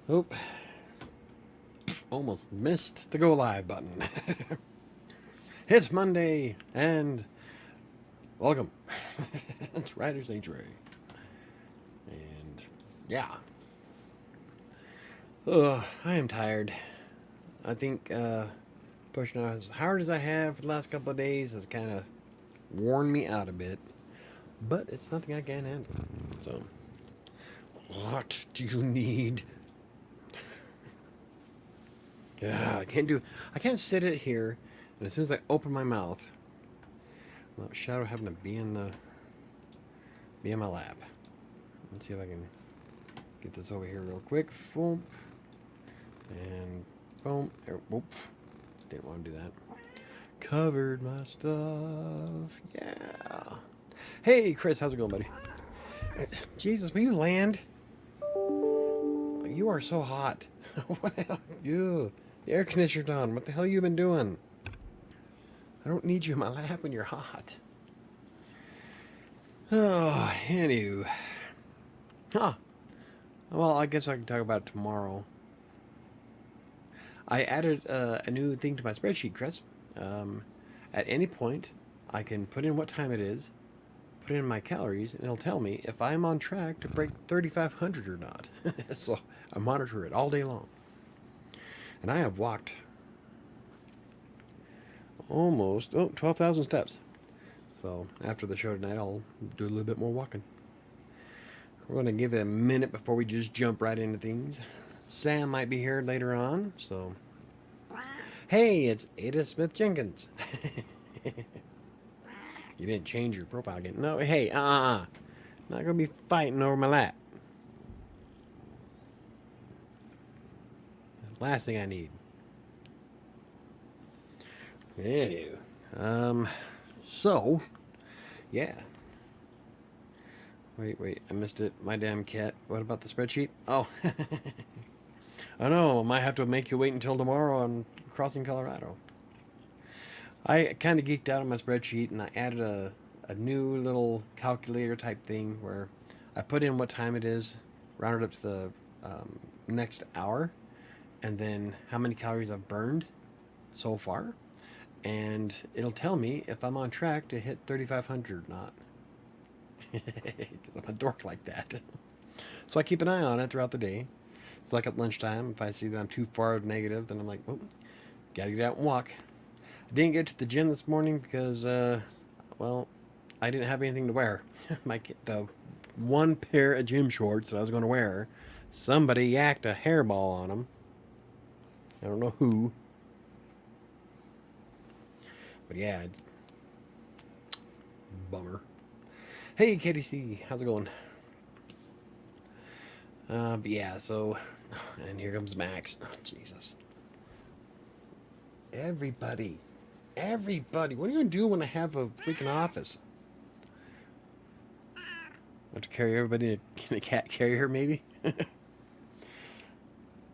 Oh, almost missed the go live button. It's Monday, and welcome. It's WriterSanctuary. And yeah. I am tired. I think pushing out as hard as I have for the last couple of days has kind of worn me out a bit. But it's nothing I can't handle. So, what do you need? Yeah, I can't sit it here, and as soon as I open my mouth, Shadow having to be in my lap. Let's see if I can get this over here real quick. Boom. And boom. There, whoop. Didn't want to do that. Covered my stuff. Yeah. Hey, Chris, how's it going, buddy? Jesus, will you land? You are so hot. What the hell? You. The air conditioner's on. What the hell you been doing? I don't need you in my lap when you're hot. Oh, anywho. Huh. Well, I guess I can talk about it tomorrow. I added a new thing to my spreadsheet, Chris. At any point, I can put in what time it is, put in my calories, and it'll tell me if I'm on track to break 3,500 or not. So I monitor it all day long. And I have walked almost 12,000 steps. So after the show tonight, I'll do a little bit more walking. We're going to give it a minute before we just jump right into things. Sam might be here later on, so... Hey, it's Ada Smith Jenkins. You didn't change your profile again. No, hey, Not going to be fighting over my lap. Last thing I need. Anywho. So, yeah. Wait, I missed it. My damn cat. What about the spreadsheet? Oh. I know, I might have to make you wait until tomorrow on Crossing Colorado. I kind of geeked out on my spreadsheet, and I added a new little calculator type thing where I put in what time it is, rounded up to the next hour, and then how many calories I've burned so far. And it'll tell me if I'm on track to hit 3,500 or not. Because I'm a dork like that. So I keep an eye on it throughout the day. It's like at lunchtime, if I see that I'm too far negative, then I'm like, well, gotta get out and walk. I didn't get to the gym this morning because, well, I didn't have anything to wear. The one pair of gym shorts that I was going to wear, somebody yacked a hairball on them. I don't know who. But yeah, bummer. Hey, KDC, how's it going? But yeah, so, and here comes Max. Oh, Jesus. Everybody, what are you gonna do when I have a freaking office? I have to carry everybody in a cat carrier, maybe?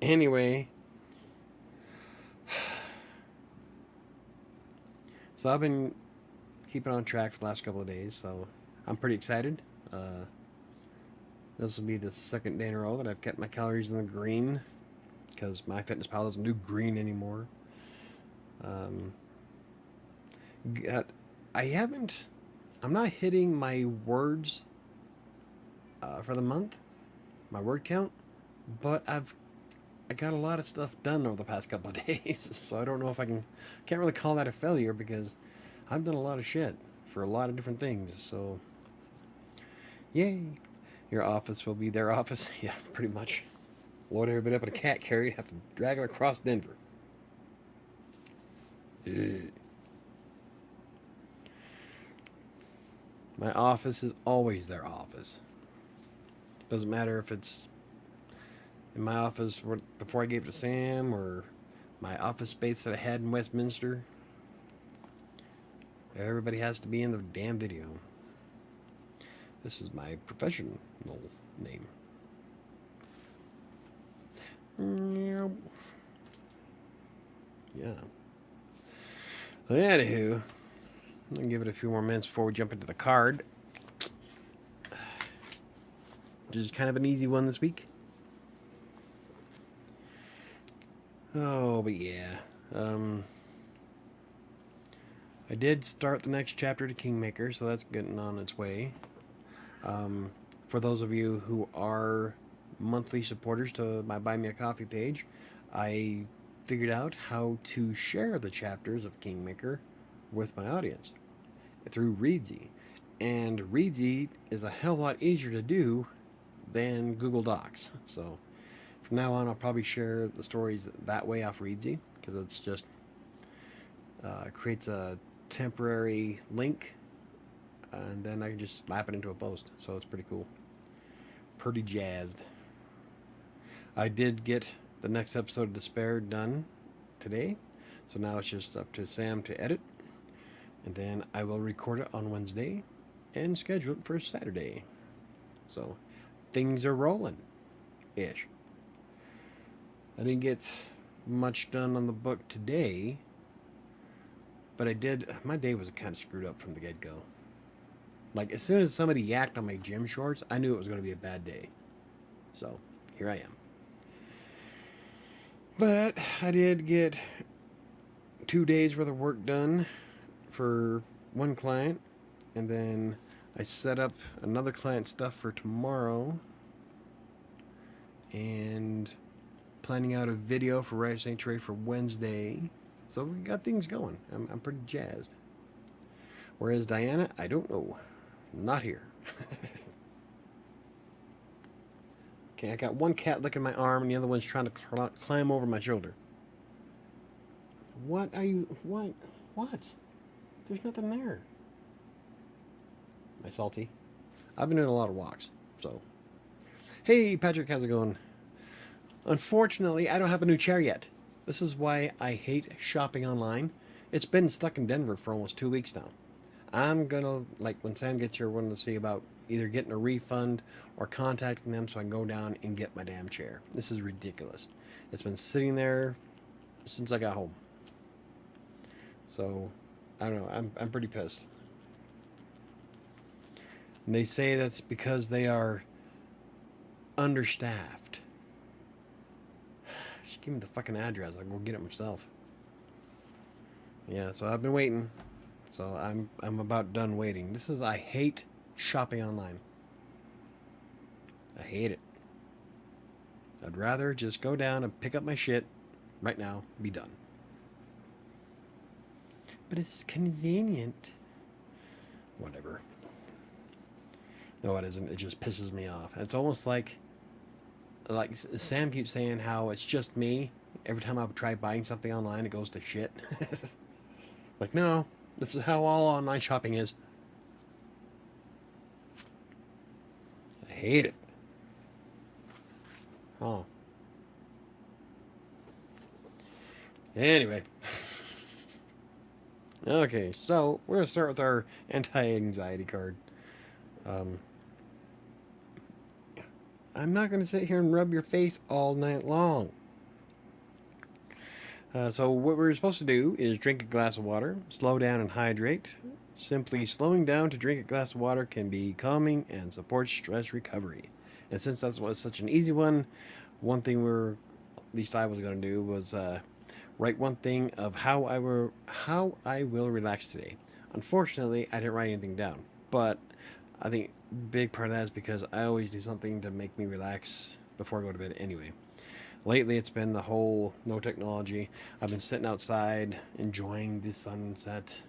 Anyway. So I've been keeping on track for the last couple of days, so I'm pretty excited. This will be the second day in a row that I've kept my calories in the green, because MyFitnessPal doesn't do green anymore. I'm not hitting my words for the month, my word count, but I got a lot of stuff done over the past couple of days, so I don't know if can't really call that a failure because I've done a lot of shit for a lot of different things, so yay. Your office will be their office. Yeah, pretty much. Load everybody up in a cat carrier, have to drag them across Denver. My office is always their office. Doesn't matter if it's in my office before I gave it to Sam or my office space that I had in Westminster. Everybody has to be in the damn video. This is my professional name. Yeah. Well, anywho, I'm going to give it a few more minutes before we jump into the card. Which is kind of an easy one this week. Oh, but yeah. I did start the next chapter to Kingmaker, so that's getting on its way. For those of you who are monthly supporters to my Buy Me a Coffee page, I figured out how to share the chapters of Kingmaker with my audience through Readsy. And Readsy is a hell of a lot easier to do than Google Docs. So from now on, I'll probably share the stories that way off Readsy, because it's just creates a temporary link, and then I can just slap it into a post. So it's pretty cool. Pretty jazzed. I did get the next episode of Despair done today, so now it's just up to Sam to edit, and then I will record it on Wednesday and schedule it for Saturday. So things are rolling ish. I didn't get much done on the book today, but I did. My day was kind of screwed up from the get-go. Like, as soon as somebody yacked on my gym shorts, I knew it was going to be a bad day. So here I am. But I did get 2 days worth of work done for one client, and then I set up another client stuff for tomorrow, and planning out a video for WriterSanctuary for Wednesday. So we got things going. I'm pretty jazzed. Whereas Diana, I don't know. Not here. Okay, I got one cat licking my arm and the other one's trying to climb over my shoulder. What are you... What? There's nothing there. Am I salty? I've been doing a lot of walks, so... Hey, Patrick, how's it going? Unfortunately, I don't have a new chair yet. This is why I hate shopping online. It's been stuck in Denver for almost 2 weeks now. I'm gonna, like, when Sam gets here, we're gonna see about either getting a refund or contacting them so I can go down and get my damn chair. This is ridiculous. It's been sitting there since I got home. So, I don't know. I'm pretty pissed. And they say that's because they are understaffed. Just give me the fucking address. I'll go get it myself. Yeah, so I've been waiting. So I'm about done waiting. I hate shopping online. I hate it. I'd rather just go down and pick up my shit right now, be done. But it's convenient. Whatever. No, it isn't. It just pisses me off. It's almost like Sam keeps saying how it's just me. Every time I try buying something online, it goes to shit. Like, no, this is how all online shopping is. I hate it. Oh. Anyway. Okay, so we're going to start with our anti-anxiety card. I'm not going to sit here and rub your face all night long. So what we're supposed to do is drink a glass of water, slow down and hydrate. Simply slowing down to drink a glass of water can be calming and supports stress recovery. And since that was such an easy one thing at least I was going to do was write one thing of how I will relax today. Unfortunately, I didn't write anything down, but I think a big part of that is because I always do something to make me relax before I go to bed anyway. Lately, it's been the whole no technology. I've been sitting outside, enjoying the sunset,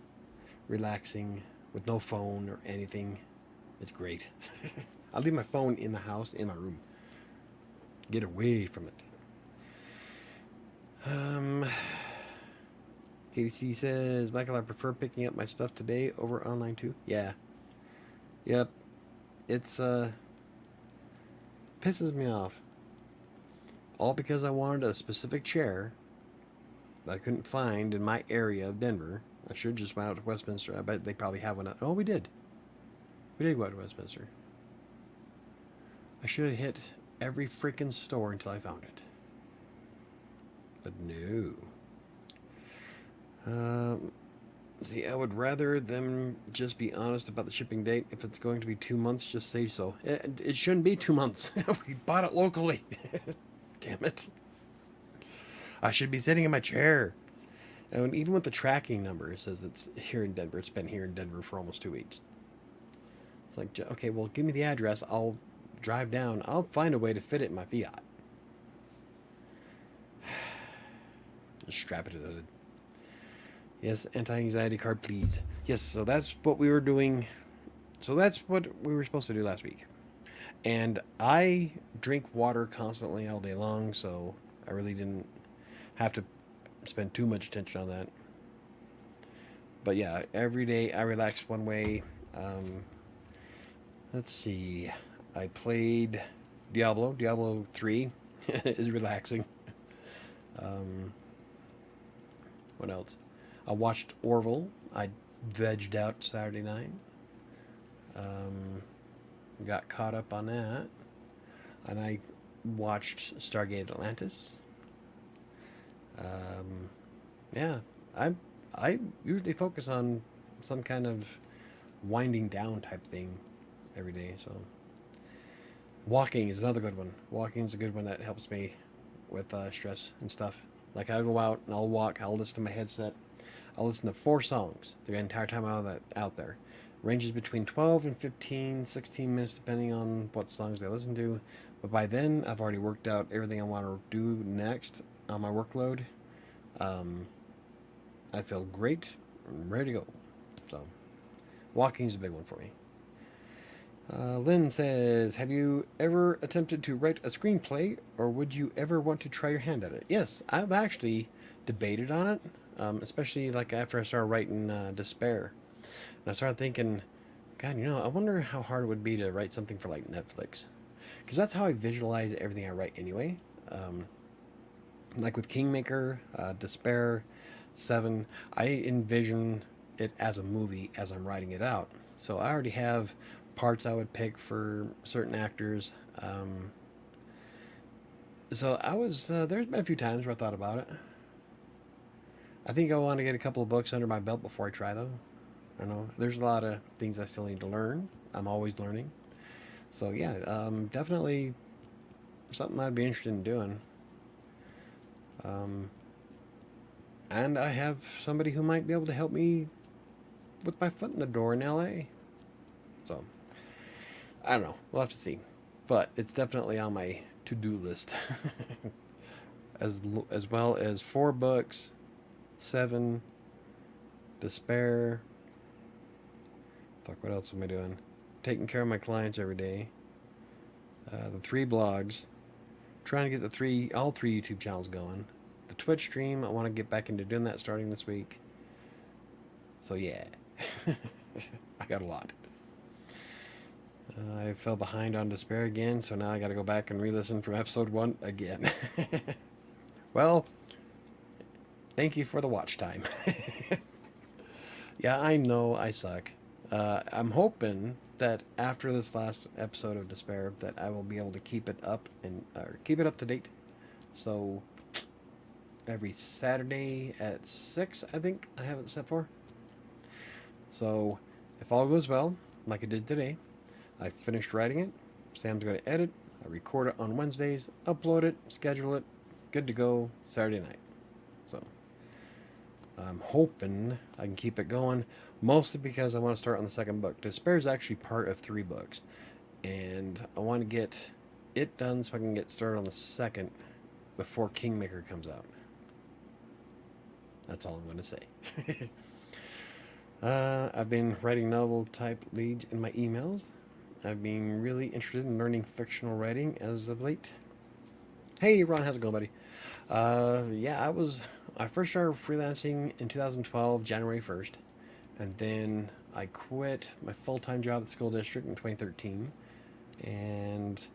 relaxing with no phone or anything. It's great. I leave my phone in the house, in my room. Get away from it. KDC says, Michael, I prefer picking up my stuff today over online too. Yeah. Yep. It's, pisses me off. All because I wanted a specific chair that I couldn't find in my area of Denver. I should have just went out to Westminster. I bet they probably have one. Oh, we did. We did go out to Westminster. I should have hit every freaking store until I found it. But no. See, I would rather them just be honest about the shipping date. If it's going to be 2 months, just say so. It shouldn't be 2 months. We bought it locally. Damn it. I should be sitting in my chair. And even with the tracking number, it says it's here in Denver. It's been here in Denver for almost 2 weeks. It's like, okay, well, give me the address. I'll drive down. I'll find a way to fit it in my Fiat. Just strap it to the hood. Yes, anti-anxiety card, please. Yes, so that's what we were doing. So that's what we were supposed to do last week. And I drink water constantly all day long, so I really didn't have to spend too much attention on that. But yeah, every day I relax one way. Let's see. I played Diablo 3 is relaxing. What else? I watched Orville. I vegged out Saturday night. Got caught up on that. And I watched Stargate Atlantis. Yeah, I usually focus on some kind of winding down type thing every day. So walking is another good one. Walking is a good one that helps me with stress and stuff. Like I go out and I'll walk. I'll listen to my headset. I'll listen to 4 songs the entire time out there. Ranges between 12 and 15, 16 minutes depending on what songs I listen to. But by then, I've already worked out everything I want to do next on my workload. I feel great. I'm ready to go. So, walking is a big one for me. Lynn says, have you ever attempted to write a screenplay, or would you ever want to try your hand at it? Yes, I've actually debated on it, especially like after I started writing Despair. And I started thinking, God, I wonder how hard it would be to write something for like Netflix. Because that's how I visualize everything I write anyway. Like with Kingmaker, Despair, 7, I envision it as a movie as I'm writing it out. So I already have parts I would pick for certain actors. So I was, there's been a few times where I thought about it. I think I want to get a couple of books under my belt before I try though. I know there's a lot of things I still need to learn. I'm always learning. So yeah, definitely something I'd be interested in doing. And I have somebody who might be able to help me with my foot in the door in LA. So I don't know. We'll have to see. But it's definitely on my to-do list. as well as 4 books, 7, Despair. Fuck, what else am I doing? Taking care of my clients every day. The 3 blogs. Trying to get all 3 YouTube channels going. The Twitch stream, I want to get back into doing that starting this week. So yeah. I got a lot. I fell behind on Despair again, so now I got to go back and re-listen from episode 1 again. Well, thank you for the watch time. Yeah, I know I suck. I'm hoping that after this last episode of Despair that I will be able to keep it up to date. So every Saturday at 6, I think I have it set for. So if all goes well, like I did today, I finished writing it. Sam's going to edit. I record it on Wednesdays, upload it, schedule it, good to go Saturday night. So I'm hoping I can keep it going, mostly because I want to start on the 2nd book. Despair is actually part of 3 books, and I want to get it done so I can get started on the 2nd before Kingmaker comes out. That's all I'm going to say. I've been writing novel type leads in my emails. I've been really interested in learning fictional writing as of late. Hey Ron, how's it going, buddy? Yeah, I first started freelancing in 2012, January 1st, and then I quit my full-time job at the school district in 2013, and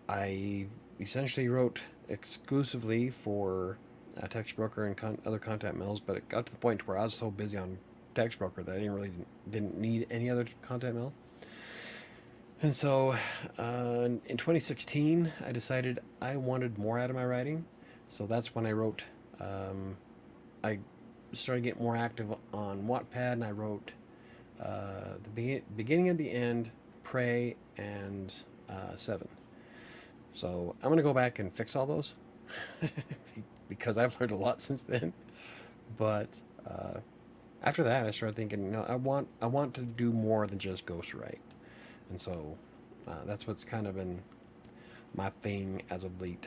I essentially wrote exclusively for a text broker and other content mills, but it got to the point where I was so busy on text broker that I didn't need any other content mill. And so in 2016, I decided I wanted more out of my writing. So that's when I wrote, I started getting more active on Wattpad, and I wrote the beginning and the end, Prey, and 7. So I'm going to go back and fix all those because I've learned a lot since then. But after that, I started thinking, I want to do more than just ghostwrite, and so that's what's kind of been my thing as of late.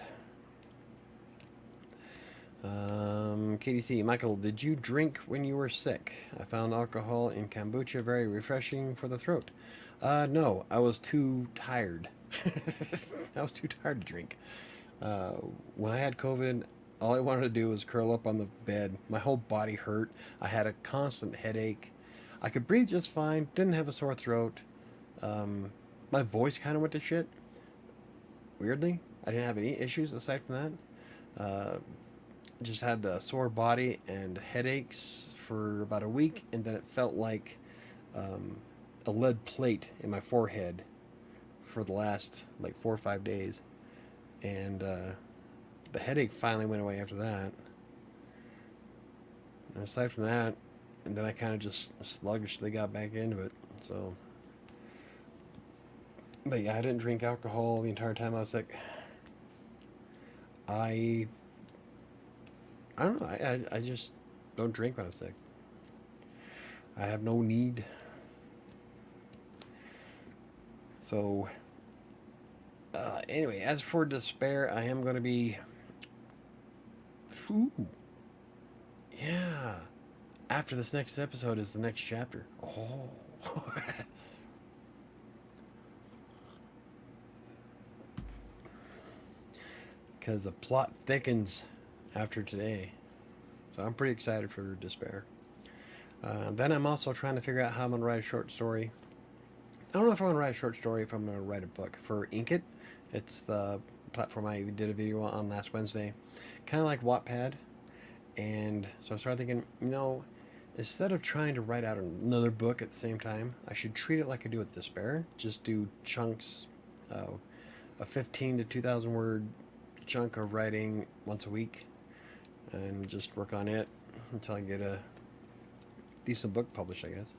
KDC, Michael, did you drink when you were sick? I found alcohol in kombucha very refreshing for the throat. No, I was too tired. I was too tired to drink. When I had COVID, all I wanted to do was curl up on the bed. My whole body hurt. I had a constant headache. I could breathe just fine. Didn't have a sore throat. My voice kind of went to shit. Weirdly, I didn't have any issues aside from that. Just had a sore body and headaches for about a week, and then it felt like a lead plate in my forehead for the last like 4 or 5 days, and the headache finally went away after that. And aside from that, and then I kind of just sluggishly got back into it. So, but yeah, I didn't drink alcohol the entire time I was sick. I don't know. I just don't drink when I'm sick. I have no need. So, anyway, as for despair, I am going to be... Ooh. Yeah. After this next episode is the next chapter. Oh. Because the plot thickens after today. So I'm pretty excited for despair. Then I'm also trying to figure out how I'm going to write a short story. I don't know if I'm going to write a short story, if I'm going to write a book. For Inkit, it's the platform I did a video on last Wednesday. Kind of like Wattpad. And so I started thinking, instead of trying to write out another book at the same time, I should treat it like I do with despair. Just do chunks, a 15 to 2,000 word chunk of writing once a week, and just work on it until I get a decent book published, I guess.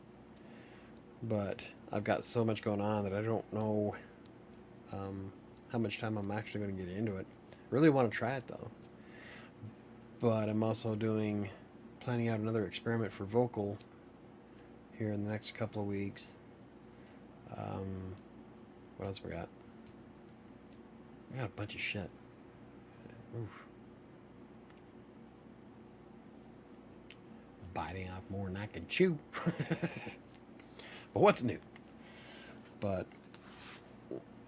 But I've got so much going on that I don't know how much time I'm actually going to get into it. Really want to try it though. But I'm also planning out another experiment for vocal here in the next couple of weeks. What else we got? I got a bunch of shit. Oof. Biting off more than I can chew. But what's new? But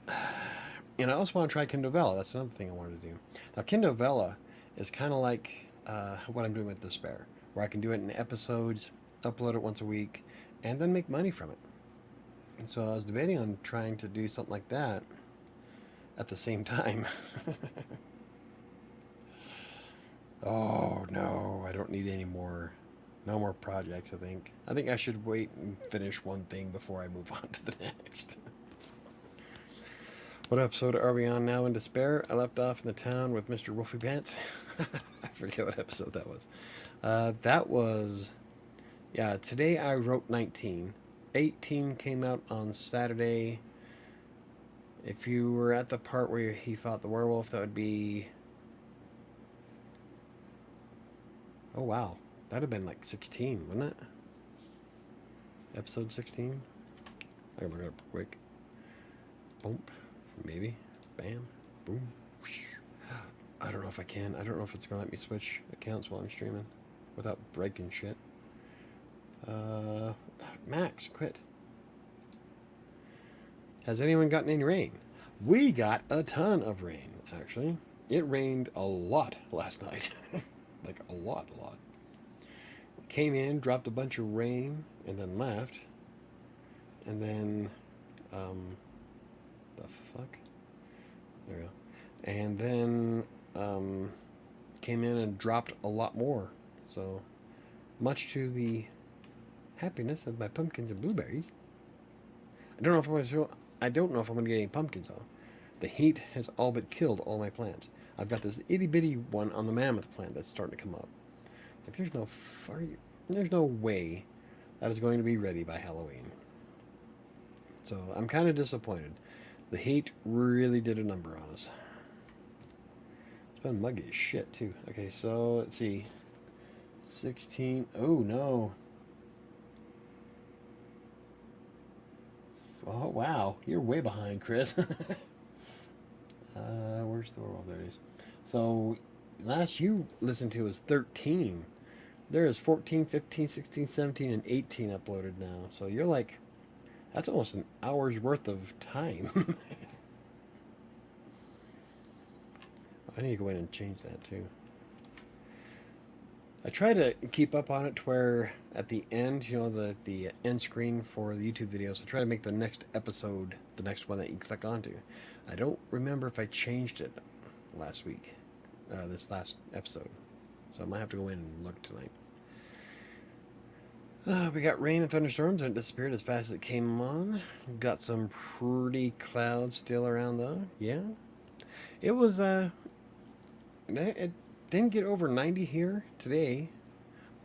I also want to try Kindovella. That's another thing I wanted to do. Now, Kindovella is kind of like what I'm doing with Despair, where I can do it in episodes, upload it once a week, and then make money from it. And so I was debating on trying to do something like that at the same time. Oh, no, I don't need any more. No more projects, I think. I think I should wait and finish one thing before I move on to the next. What episode are we on now in Despair? I left off in the town with Mr. Wolfie Pants. I forget what episode that was. That was... Yeah, today I wrote 19. 18 came out on Saturday. If you were at the part where he fought the werewolf, that would be... Oh, wow. That'd have been like 16, wouldn't it? Episode 16? I can look it up quick. Boom. Maybe. Bam. Boom. Whoosh. I don't know if I can. I don't know if it's going to let me switch accounts while I'm streaming without breaking shit. Max, quit. Has anyone gotten any rain? We got a ton of rain, actually. It rained a lot last night. Like a lot. Came in, dropped a bunch of rain, and then left. And then, the fuck? There we go. And then, came in and dropped a lot more. So, much to the happiness of my pumpkins and blueberries. I don't know if I'm going to get any pumpkins, though. The heat has all but killed all my plants. I've got this itty-bitty one on the mammoth plant that's starting to come up. Like, there's no way that is going to be ready by Halloween. So, I'm kind of disappointed. The heat really did a number on us. been muggy as shit, too. Okay, so let's see. 16. Oh, no. Oh, wow. You're way behind, Chris. Where's the world? There it is. So, last you listened to was 13. There is 14, 15, 16, 17, and 18 uploaded now. So you're like, that's almost an hour's worth of time. I need to go in and change that too. I try to keep up on it to where at the end, the end screen for the YouTube videos, I try to make the next episode the next one that you click onto. I don't remember if I changed it last week, this last episode. So I might have to go in and look tonight. We got rain and thunderstorms, and it disappeared as fast as it came on. Got some pretty clouds still around, though. Yeah. It was, it didn't get over 90 here today,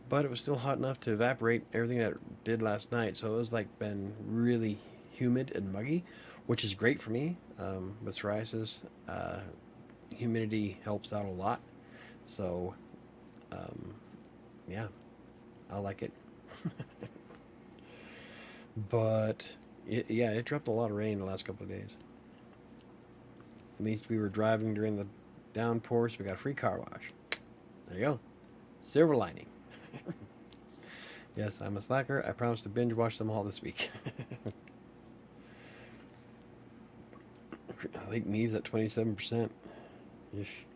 but it was still hot enough to evaporate everything that it did last night. So it was like been really humid and muggy, which is great for me. With psoriasis, humidity helps out a lot. So, yeah, I like it. But it dropped a lot of rain the last couple of days. At least we were driving during the downpour, so we got a free car wash. There you go. Silver lining. Yes, I'm a slacker. I promise to binge watch them all this week. I think Mead's at 27%. Ish.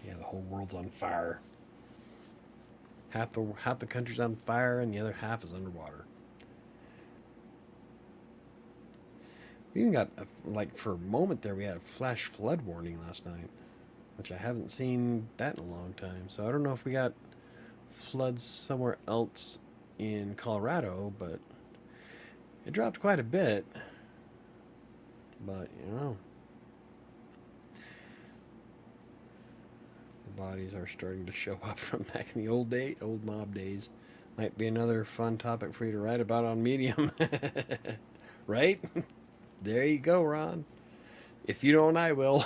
Yeah, the whole world's on fire. Half the country's on fire, and the other half is underwater. We even got, for a moment there, we had a flash flood warning last night, which I haven't seen that in a long time. So I don't know if we got floods somewhere else in Colorado, but it dropped quite a bit. But, bodies are starting to show up from back in the old mob days. Might be another fun topic for you to write about on Medium. Right? There you go, Ron. If you don't, I will.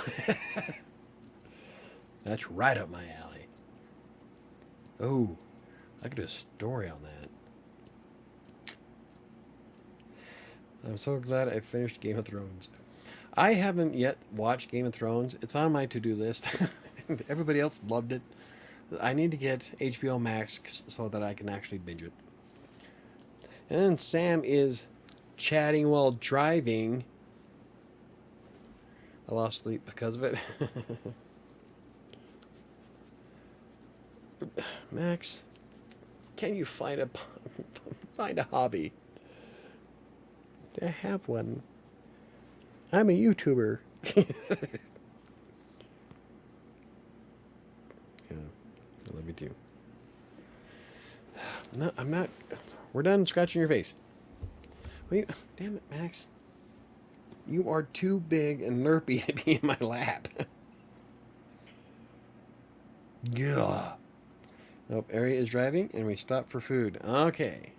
That's right up my alley. Oh, I could do a story on that. I'm so glad I finished Game of Thrones. I haven't yet watched Game of Thrones. It's on my to-do list. Everybody else loved it. I need to get HBO Max so that I can actually binge it. And Sam is chatting while driving. I lost sleep because of it. Max, can you find a hobby? I have one. I'm a YouTuber. Yeah, I love you too. No, I'm not. We're done scratching your face. Wait, damn it, Max. You are too big and nerpy to be in my lap. Gah. Nope, Ari is driving, and we stop for food. Okay.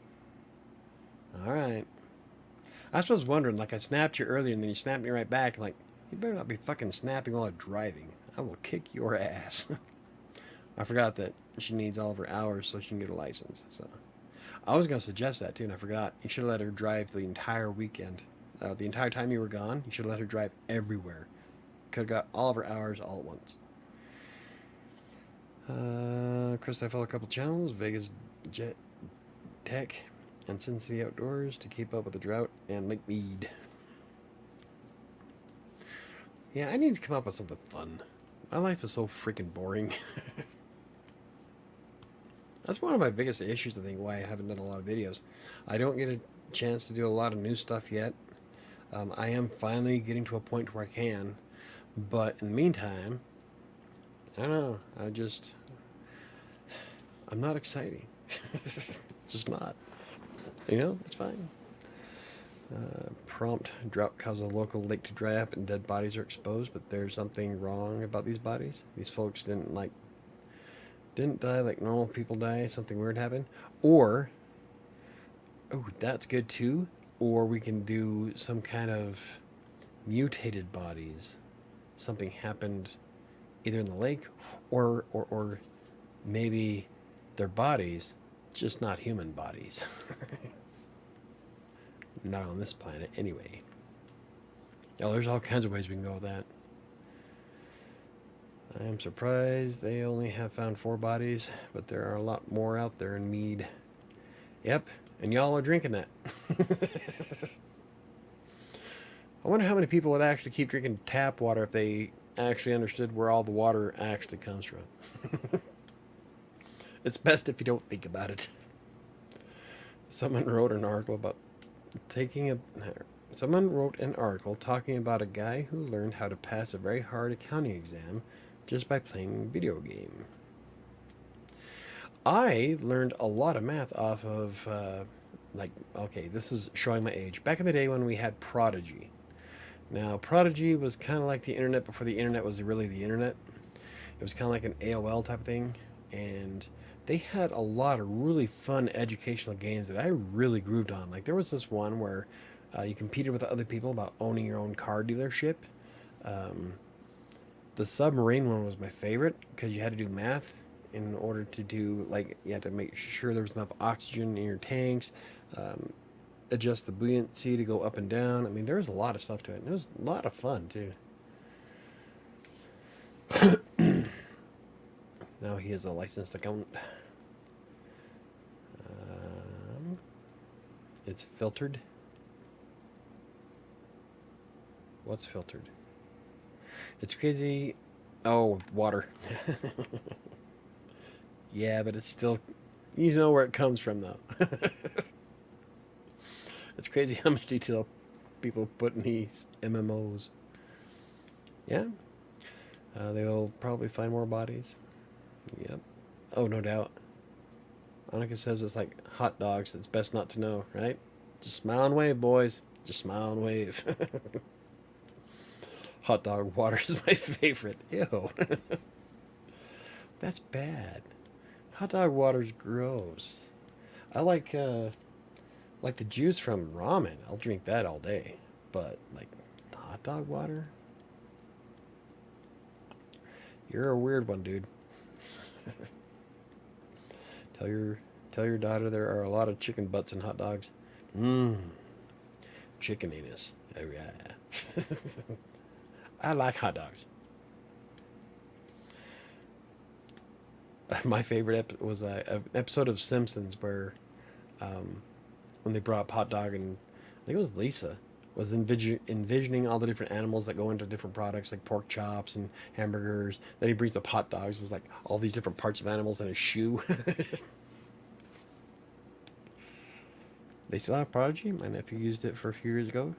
All right. I was wondering, I snapped you earlier, and then you snapped me right back. Like, you better not be fucking snapping while I'm driving. I will kick your ass. I forgot that she needs all of her hours so she can get a license. So, I was going to suggest that, too, and I forgot. You should have let her drive the entire weekend. The entire time you were gone, you should have let her drive everywhere. Could have got all of her hours all at once. Chris, I follow a couple channels. Vegas Jet Tech and Sin City Outdoors to keep up with the drought and Lake Mead. Yeah, I need to come up with something fun. My life is so freaking boring. That's one of my biggest issues, I think, why I haven't done a lot of videos. I don't get a chance to do a lot of new stuff yet. I am finally getting to a point where I can. But in the meantime, I don't know. I'm not exciting. Just not. It's fine. Prompt drought causes a local lake to dry up and dead bodies are exposed, but there's something wrong about these bodies. These folks didn't die like normal people die. Something weird happened. Or, that's good too. Or we can do some kind of mutated bodies. something happened either in the lake or maybe their bodies, just not human bodies. Not on this planet anyway. Oh, there's all kinds of ways we can go with that. I am surprised they only have found 4 bodies, but there are a lot more out there in Mead. Yep, and y'all are drinking that. I wonder how many people would actually keep drinking tap water if they actually understood where all the water actually comes from. It's best if you don't think about it. Someone wrote an article talking about a guy who learned how to pass a very hard accounting exam just by playing a video game. I learned a lot of math off of, this is showing my age. Back in the day when we had Prodigy. Now, Prodigy was kind of like the internet before the internet was really the internet. It was kind of like an AOL type of thing. And they had a lot of really fun educational games that I really grooved on. Like, there was this one where you competed with other people about owning your own car dealership. The submarine one was my favorite because you had to do math in order to do, like, you had to make sure there was enough oxygen in your tanks, adjust the buoyancy to go up and down. I mean, there was a lot of stuff to it, and it was a lot of fun too. Now he is a licensed accountant. It's filtered. What's filtered? It's crazy. Oh, water. Yeah, but it's still, you know where it comes from, though. It's crazy how much detail people put in these MMOs. Yeah. They'll probably find more bodies. Yep. Oh, no doubt. Annika says it's like hot dogs. It's best not to know, right? Just smile and wave, boys. Just smile and wave. Hot dog water is my favorite. Ew. That's bad. Hot dog water's gross. I like the juice from ramen. I'll drink that all day. But like hot dog water? You're a weird one, dude. Tell your daughter there are a lot of chicken butts in hot dogs. Chicken anus. Oh yeah. I like hot dogs. My favorite was an episode of Simpsons where when they brought up hot dog, and I think it was Lisa was envisioning all the different animals that go into different products like pork chops and hamburgers. Then he brings up hot dogs. There's like all these different parts of animals in a shoe. They still have Prodigy. My nephew used it for a few years ago.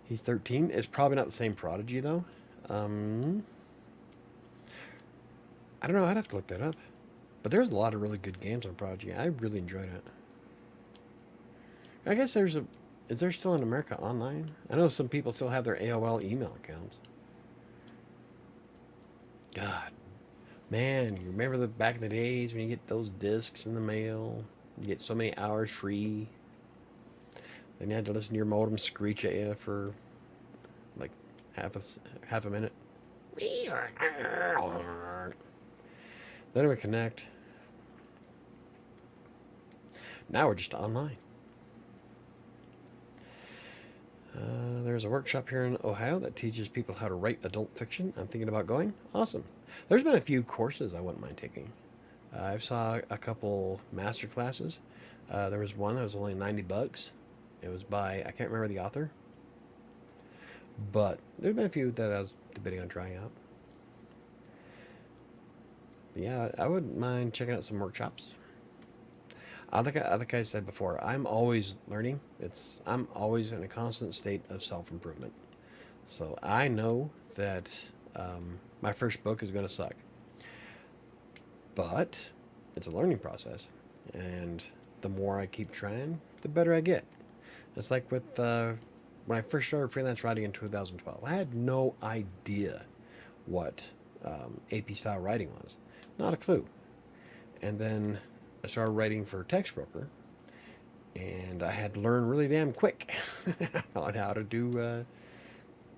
He's 13. It's probably not the same Prodigy though. I don't know. I'd have to look that up. But there's a lot of really good games on Prodigy. I really enjoyed it. I guess is there still in America Online? I know some people still have their AOL email accounts. God. Man, you remember back in the days when you get those discs in the mail? You get so many hours free. Then you had to listen to your modem screech at you for like half a minute. Then it would connect. Now we're just online. There's a workshop here in Ohio that teaches people how to write adult fiction. I'm thinking about going. Awesome. There's been a few courses I wouldn't mind taking. I saw a couple master classes. There was one that was only $90. It was by, I can't remember the author. But there's been a few that I was debating on trying out. But yeah, I wouldn't mind checking out some workshops. Like I said before, I'm always learning. I'm always in a constant state of self-improvement. So I know that my first book is going to suck. But it's a learning process. And the more I keep trying, the better I get. It's like with when I first started freelance writing in 2012. I had no idea what AP style writing was. Not a clue. And then I started writing for Text Broker, and I had to learn really damn quick on how to do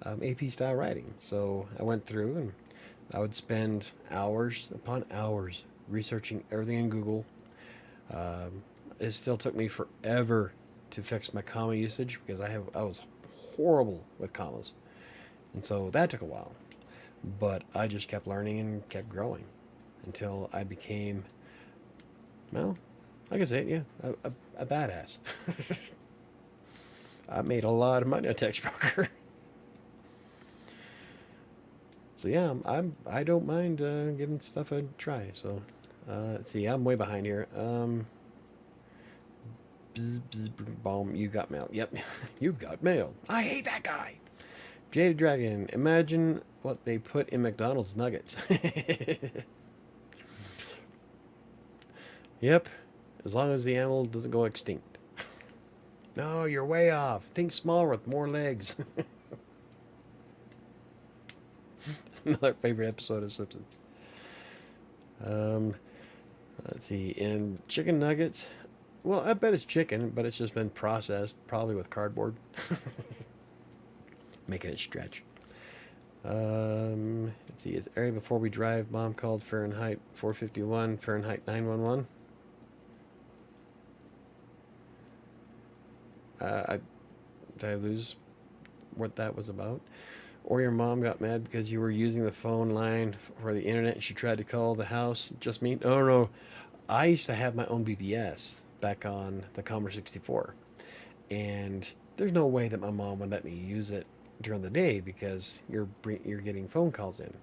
AP style writing. So I went through and I would spend hours upon hours researching everything in Google. It still took me forever to fix my comma usage because I was horrible with commas, and so that took a while. But I just kept learning and kept growing until I became, well, I can say it, yeah, a badass. I made a lot of money on text broker. So yeah, I don't mind giving stuff a try. So let's see, I'm way behind here. Boom, you got mail. Yep, you've got mail. I hate that guy. Jaded Dragon, imagine what they put in McDonald's nuggets. Yep, as long as the animal doesn't go extinct. No, you're way off. Think smaller with more legs. Another favorite episode of Simpsons. Let's see, and chicken nuggets. Well, I bet it's chicken, but it's just been processed, probably with cardboard. Making it stretch. Let's see, is area before we drive, Mom called Fahrenheit 451, Fahrenheit 911. Did I lose what that was about? Or your mom got mad because you were using the phone line for the internet and she tried to call the house? Just me? Oh, no. I used to have my own BBS back on the Commodore 64. And there's no way that my mom would let me use it during the day because you're getting phone calls in.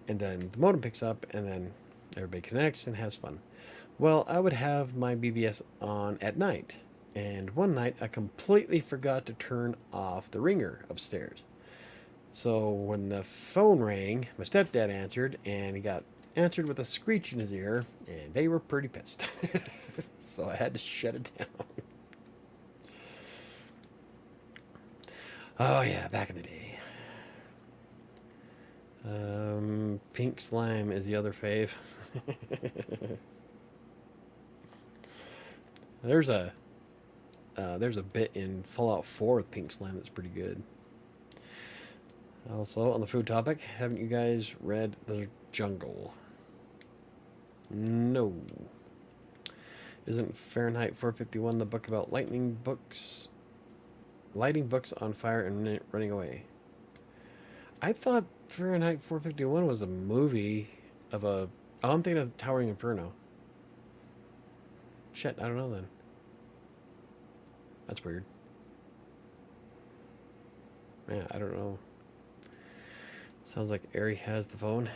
And then the modem picks up and then everybody connects and has fun. Well, I would have my BBS on at night. And one night I completely forgot to turn off the ringer upstairs. So when the phone rang, my stepdad answered, and he got answered with a screech in his ear, and they were pretty pissed. So I had to shut it down. Oh yeah, back in the day. Pink slime is the other fave. There's a bit in Fallout 4 with pink slime that's pretty good. Also, on the food topic, haven't you guys read The Jungle? No. Isn't Fahrenheit 451 the book about lighting books on fire and running away? I thought Fahrenheit 451 was a movie of a... Oh, I'm thinking of Towering Inferno. Shit, I don't know then. That's weird. Yeah, I don't know. Sounds like Ari has the phone.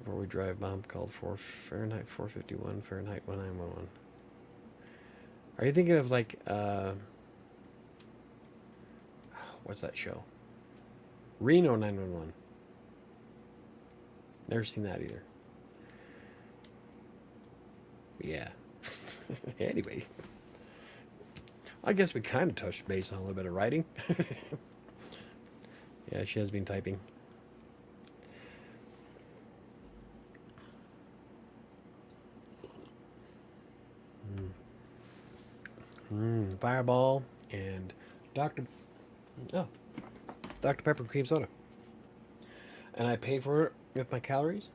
Before we drive, Mom called for Fahrenheit 451, Fahrenheit 1911. Are you thinking of like, what's that show? Reno 911. Never seen that either. Yeah. Anyway. I guess we kind of touched base on a little bit of writing. Yeah, she has been typing. Fireball and Dr. Pepper cream soda. And I paid for it with my calories.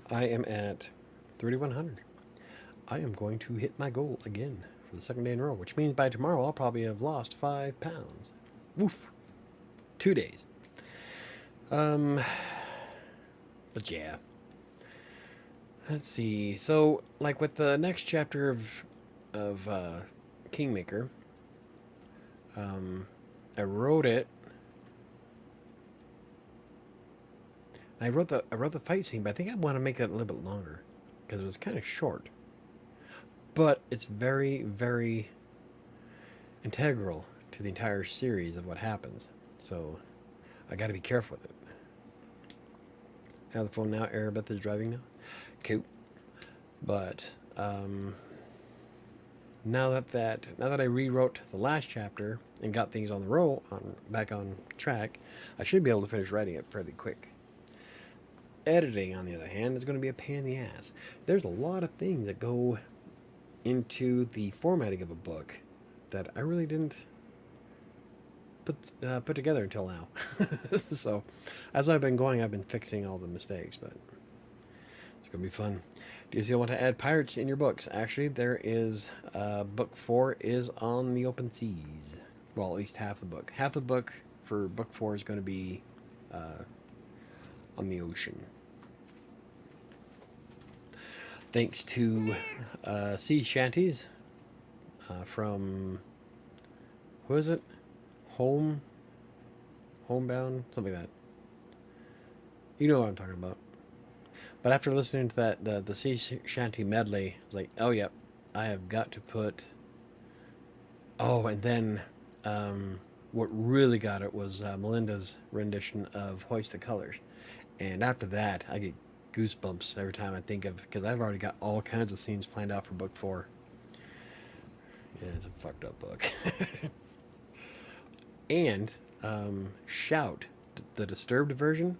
I am at 3,100. I am going to hit my goal again for the second day in a row, which means by tomorrow I'll probably have lost 5 pounds. Woof. 2 days. But yeah. Let's see. So, like with the next chapter of Kingmaker, I wrote it. I wrote the fight scene, but I think I want to make it a little bit longer because it was kind of short. But it's very, very integral to the entire series of what happens. So I got to be careful with it. I have the phone now. Arabeth is driving now. Cool. But now that I rewrote the last chapter and got things on the back on track, I should be able to finish writing it fairly quick. Editing, on the other hand, is going to be a pain in the ass. There's a lot of things that go into the formatting of a book that I really didn't put together until now. So, as I've been going, I've been fixing all the mistakes, but it's gonna be fun. Do you still want to add pirates in your books? Actually, there is book 4 is on the open seas. Well, at least half the book. Half the book for book 4 is going to be on the ocean. Thanks to sea shanties from, who is it? Homebound, something like that. You know what I'm talking about. But after listening to that, the sea shanty medley, I was like, oh, yep, I have got to put... Oh, and then what really got it was Melinda's rendition of Hoist the Colors. And after that, I get goosebumps every time I think of... Because I've already got all kinds of scenes planned out for book 4. Yeah, it's a fucked up book. And Shout, the Disturbed version,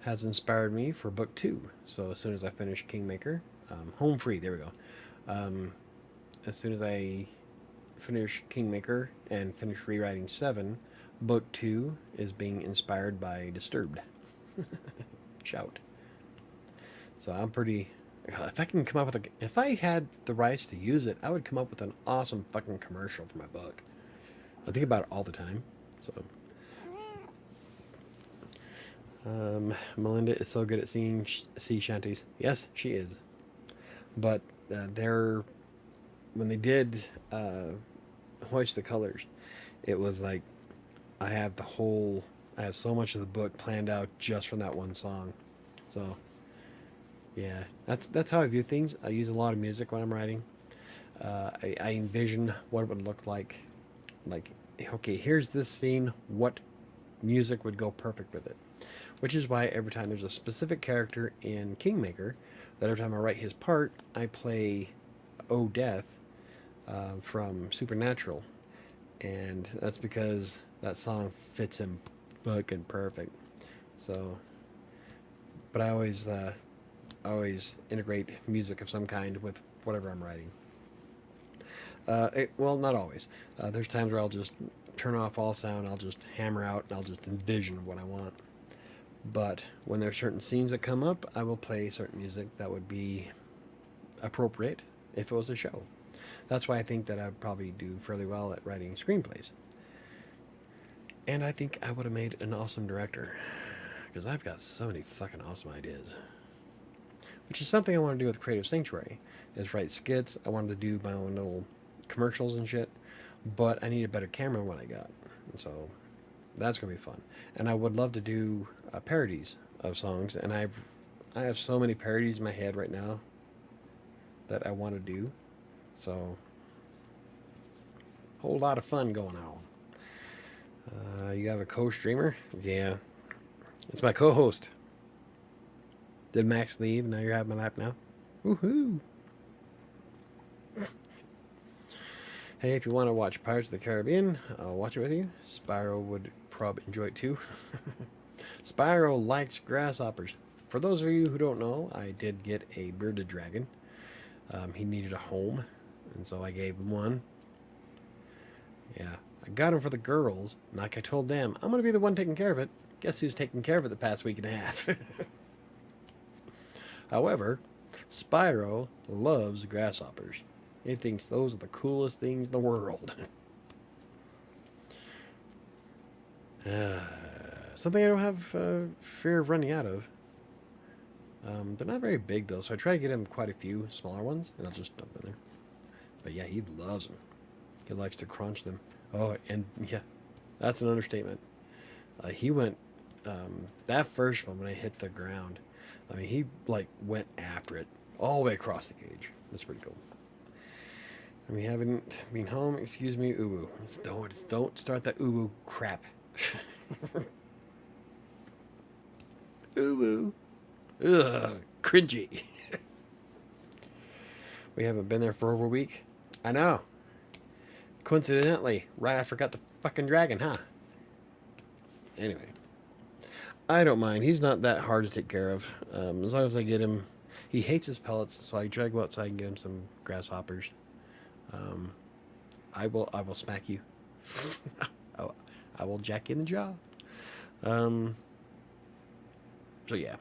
has inspired me for book 2. So as soon as I finish Kingmaker, Home Free, there we go. As soon as I finish Kingmaker and finish rewriting 7, book 2 is being inspired by Disturbed. Shout. So I'm pretty... If I can come up with if I had the rights to use it, I would come up with an awesome fucking commercial for my book. I think about it all the time. So... Melinda is so good at singing sea shanties. Yes, she is. But when they did Hoist the Colors, it was like I have so much of the book planned out just from that one song. So yeah, that's how I view things. I use a lot of music when I'm writing. I envision what it would look like. Like, okay, here's this scene. What music would go perfect with it? Which is why every time there's a specific character in Kingmaker, that every time I write his part, I play Oh Death from Supernatural. And that's because that song fits him fucking perfect. So, but I always integrate music of some kind with whatever I'm writing. Well, not always. There's times where I'll just turn off all sound, I'll just hammer out, and I'll just envision what I want. But when there are certain scenes that come up, I will play certain music that would be appropriate if it was a show. That's why I think that I would probably do fairly well at writing screenplays. And I think I would have made an awesome director. Because I've got so many fucking awesome ideas. Which is something I want to do with Creative Sanctuary. Is write skits. I wanted to do my own little commercials and shit. But I need a better camera than what I got. And so... that's going to be fun. And I would love to do parodies of songs. And I have so many parodies in my head right now that I want to do. So, whole lot of fun going on. You have a co-streamer? Yeah. It's my co-host. Did Max leave? Now you're having my lap now? Woohoo! Hey, if you want to watch Pirates of the Caribbean, I'll watch it with you. Spyro would probably enjoy it too. Spyro likes grasshoppers. For those of you who don't know, I did get a bearded dragon. He needed a home, and so I gave him one. Yeah, I got him for the girls. And like I told them, I'm going to be the one taking care of it. Guess who's taking care of it the past week and a half? However, Spyro loves grasshoppers. He thinks those are the coolest things in the world. Something I don't have fear of running out of. They're not very big though, so I try to get him quite a few smaller ones, and I'll just dump them in there. But yeah, he loves them. He likes to crunch them. Oh, and yeah, that's an understatement. He went, that first one when I hit the ground, I mean, he like went after it all the way across the cage. That's pretty cool. We haven't been home. Excuse me, uwu. Don't start that uwu crap. Uwu. Ugh, cringy. We haven't been there for over a week. I know. Coincidentally, right after I got the fucking dragon, huh? Anyway. I don't mind. He's not that hard to take care of. As long as I get him... He hates his pellets, so I try to go outside and get him some grasshoppers. I will smack you. I will jack you in the jaw. Um, so yeah,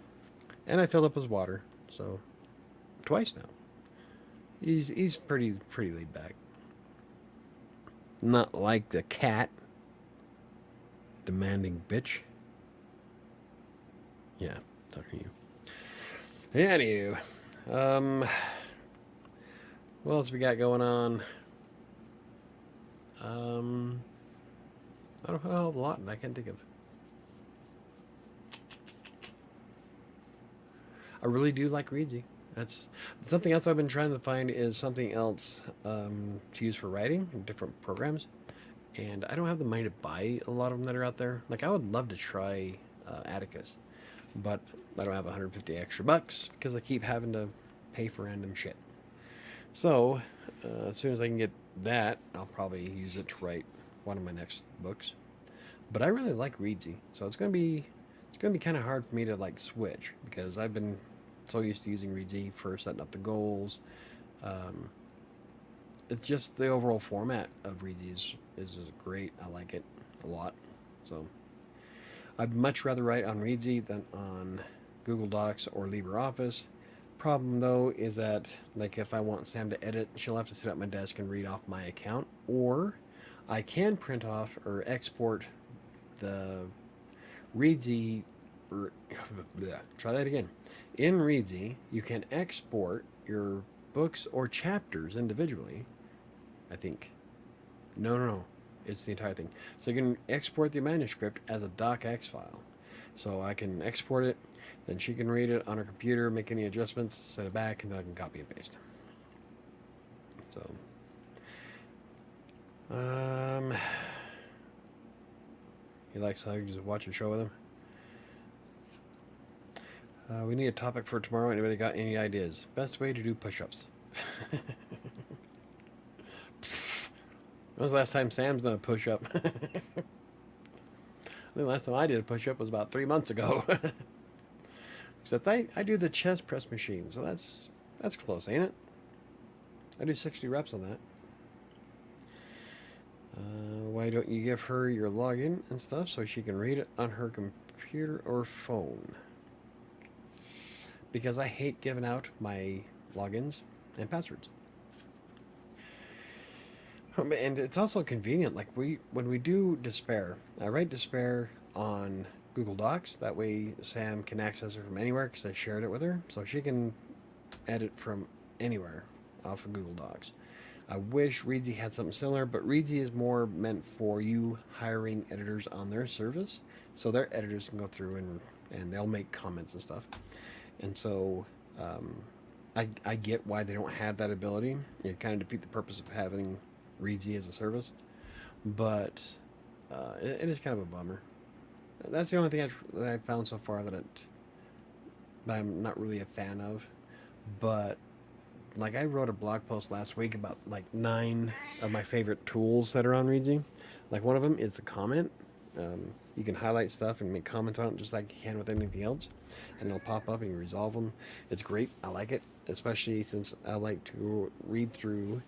and I filled up his water, so twice now. He's pretty laid back. Not like the cat, demanding bitch. Yeah, talking to you. Anywho, what else we got going on? I don't know, a lot I can't think of. I really do like Reedsy. That's something else I've been trying to find is something else to use for writing in different programs. And I don't have the money to buy a lot of them that are out there. Like I would love to try Atticus, but I don't have 150 extra bucks because I keep having to pay for random shit. So as soon as I can get that, I'll probably use it to write one of my next books. But I really like Reedsy, so it's gonna be kind of hard for me to like switch because I've been so used to using Reedsy for setting up the goals. Um, it's just the overall format of Reedsy is great. I like it a lot. So I'd much rather write on Reedsy than on Google Docs or LibreOffice. Problem though is that like if I want Sam to edit, she'll have to sit at my desk and read off my account, or I can print off or export the Reedsy. Try that again. In Reedsy, you can export your books or chapters individually. I think. No. It's the entire thing. So you can export the manuscript as a docx file. So I can export it, then she can read it on her computer, make any adjustments, set it back, and then I can copy and paste. So, he likes hugs. Watch a show with him. We need a topic for tomorrow. Anybody got any ideas? Best way to do push-ups. When was the last time Sam's done a push-up? I think the last time I did a push-up was about 3 months ago. Except I do the chest press machine, so that's close, ain't it? I do 60 reps on that. Why don't you give her your login and stuff so she can read it on her computer or phone? Because I hate giving out my logins and passwords. And it's also convenient. Like when we do Despair, I write Despair on Google Docs. That way Sam can access it from anywhere because I shared it with her. So she can edit from anywhere off of Google Docs. I wish Reedsy had something similar, but Reedsy is more meant for you hiring editors on their service. So their editors can go through and they'll make comments and stuff. And so I get why they don't have that ability. It kind of defeats the purpose of having Reedsy as a service. But it is kind of a bummer. That's the only thing that I've found so far that I'm not really a fan of. But like I wrote a blog post last week about like 9 of my favorite tools that are on Reedsy. Like one of them is the comment. You can highlight stuff and make comments on it just like you can with anything else, and they'll pop up and you resolve them. It's great. I like it, especially since I like to read through,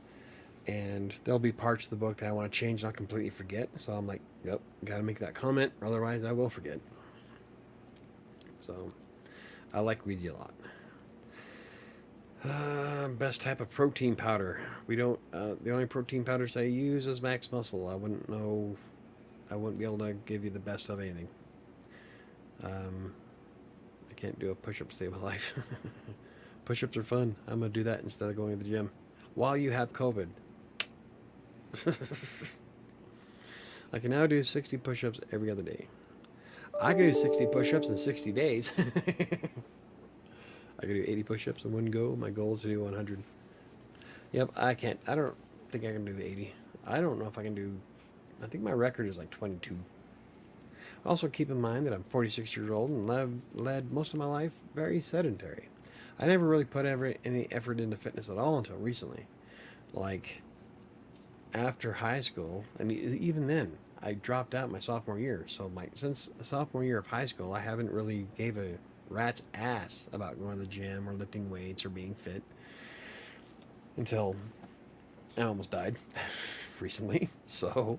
and there'll be parts of the book that I want to change and I'll completely forget. So I'm like, yep, gotta make that comment, otherwise I will forget. So I like Reedsy a lot. Best type of protein powder. We don't. The only protein powders I use is Max Muscle. I wouldn't know. I wouldn't be able to give you the best of anything. I can't do a push-up to save my life. Push-ups are fun. I'm gonna do that instead of going to the gym while you have COVID. I can now do 60 push-ups every other day. I can do 60 push-ups in 60 days. I can do 80 push-ups in one go. My goal is to do 100. Yep, I can't. I don't think I can do 80. I don't know if I can do. I think my record is like 22. Also, keep in mind that I'm 46 years old and led most of my life very sedentary. I never really put any effort into fitness at all until recently. Like, after high school, and even then, I dropped out my sophomore year. So, since the sophomore year of high school, I haven't really gave a rat's ass about going to the gym or lifting weights or being fit until I almost died recently, so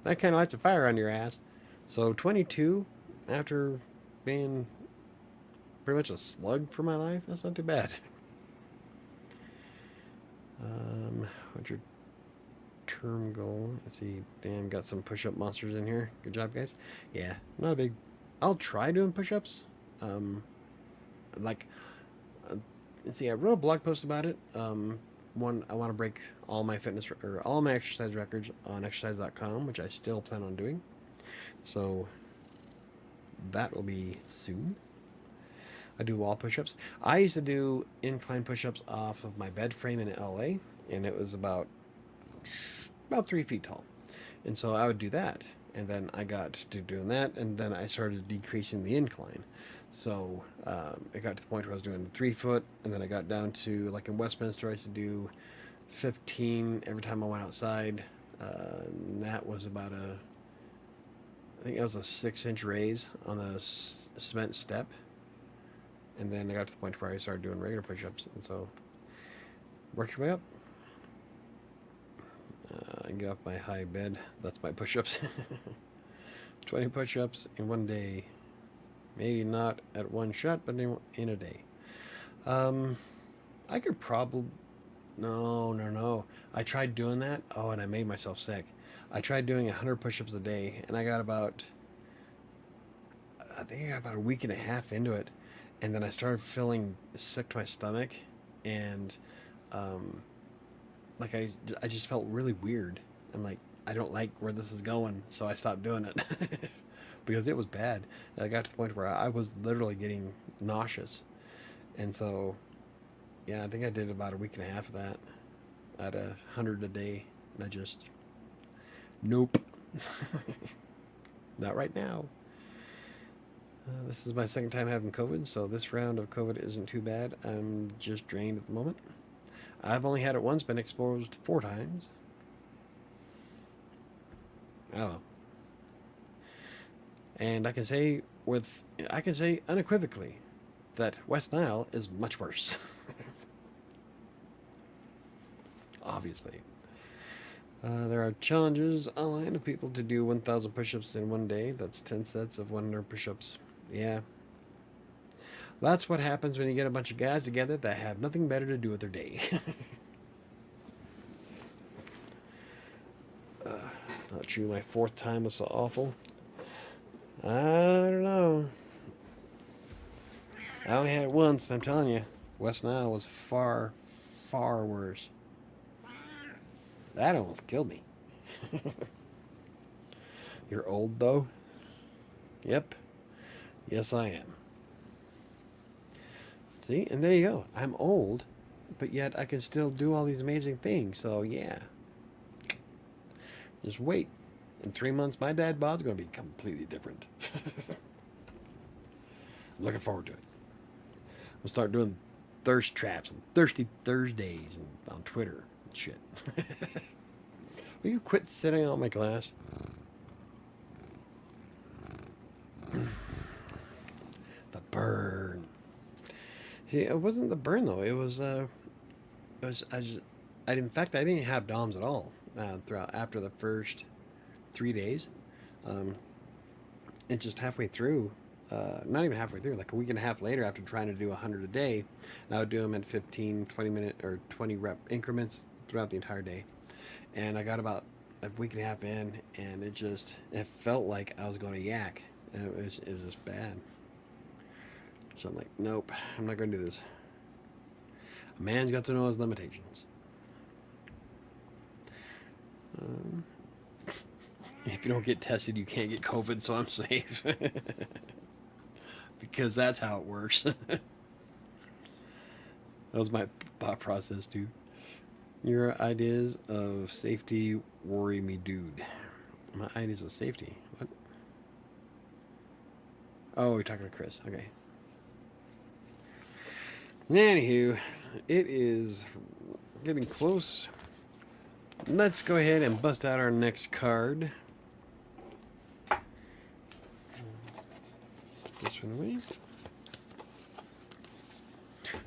that kind of lights a fire on your ass. So 22, after being pretty much a slug for my life, that's not too bad. What's your term goal? Let's see. Damn, got some push-up monsters in here. Good job, guys. Yeah, not a big. I'll try doing push-ups. Like, let's see. I wrote a blog post about it. One, I want to break all my fitness or all my exercise records on exercise.com, which I still plan on doing. So that will be soon. I do wall push-ups. I used to do incline push-ups off of my bed frame in LA, and it was about 3 feet tall. And so I would do that, and then I got to doing that, and then I started decreasing the incline. So it got to the point where I was doing 3 foot, and then I got down to, like in Westminster, I used to do 15 every time I went outside. And that was about I think it was a 6-inch raise on the cement step. And then I got to the point where I started doing regular push-ups, and so work your way up. I get off my high bed. That's my push-ups. 20 push-ups in one day. Maybe not at one shot, but in a day. I could probably... No. I tried doing that. Oh, and I made myself sick. I tried doing 100 push-ups a day, and I got about... I think I got about a week and a half into it. And then I started feeling sick to my stomach, and like I just felt really weird. I'm like, I don't like where this is going, so I stopped doing it because it was bad. I got to the point where I was literally getting nauseous, and so yeah, I think I did about a week and a half of that at 100 a day, and I just nope, not right now. This is my second time having COVID, so this round of COVID isn't too bad. I'm just drained at the moment. I've only had it once, been exposed 4 times. Oh. And I can say unequivocally that West Nile is much worse. Obviously. There are challenges online of people to do 1,000 push-ups in one day. That's 10 sets of 100 push-ups. Yeah. That's what happens when you get a bunch of guys together that have nothing better to do with their day. Not true, my 4th time was so awful. I don't know. I only had it once, and I'm telling you, West Nile was far, far worse. That almost killed me. You're old, though? Yep. Yes, I am. See? And there you go. I'm old, but yet I can still do all these amazing things. So, yeah. Just wait. In 3 months, my dad bod's going to be completely different. I'm looking forward to it. I'm going to start doing thirst traps and Thirsty Thursdays and on Twitter and shit. Will you quit sitting on my glass? The burn. See, it wasn't the burn though. It was in fact I didn't have DOMs at all throughout after the first 3 days. It's just halfway through, not even halfway through, like a week and a half later after trying to do 100 a day, and I would do them in 15, 20 minute or 20 rep increments throughout the entire day. And I got about a week and a half in, and it felt like I was going to yak. And it was just bad. So I'm like, nope, I'm not going to do this. A man's got to know his limitations. If you don't get tested, you can't get COVID, so I'm safe. Because that's how it works. That was my thought process, too. Your ideas of safety worry me, dude. My ideas of safety? What? Oh, you're talking to Chris. Okay. Anywho, it is getting close. Let's go ahead and bust out our next card. This one away.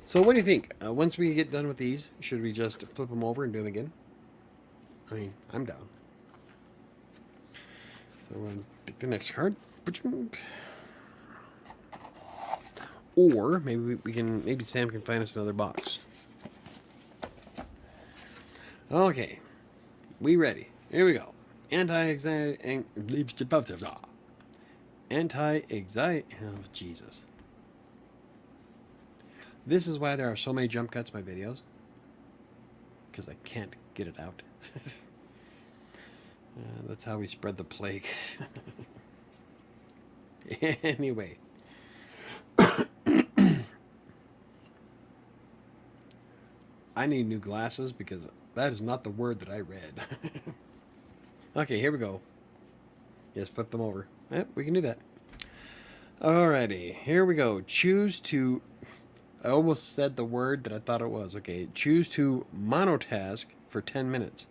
So what do you think? Once we get done with these, should we just flip them over and do them again? I mean, I'm down. So we're going to pick the next card. Or maybe we can. Maybe Sam can find us another box. Okay, we ready? Here we go. Anti-anxiety. Anti-anxiety. Oh Jesus! This is why there are so many jump cuts in my videos. Because I can't get it out. That's how we spread the plague. Anyway. I need new glasses because that is not the word that I read. Okay, here we go. Yes, flip them over. Yep, we can do that. Alrighty, here we go. Choose to... I almost said the word that I thought it was. Okay, choose to monotask for 10 minutes.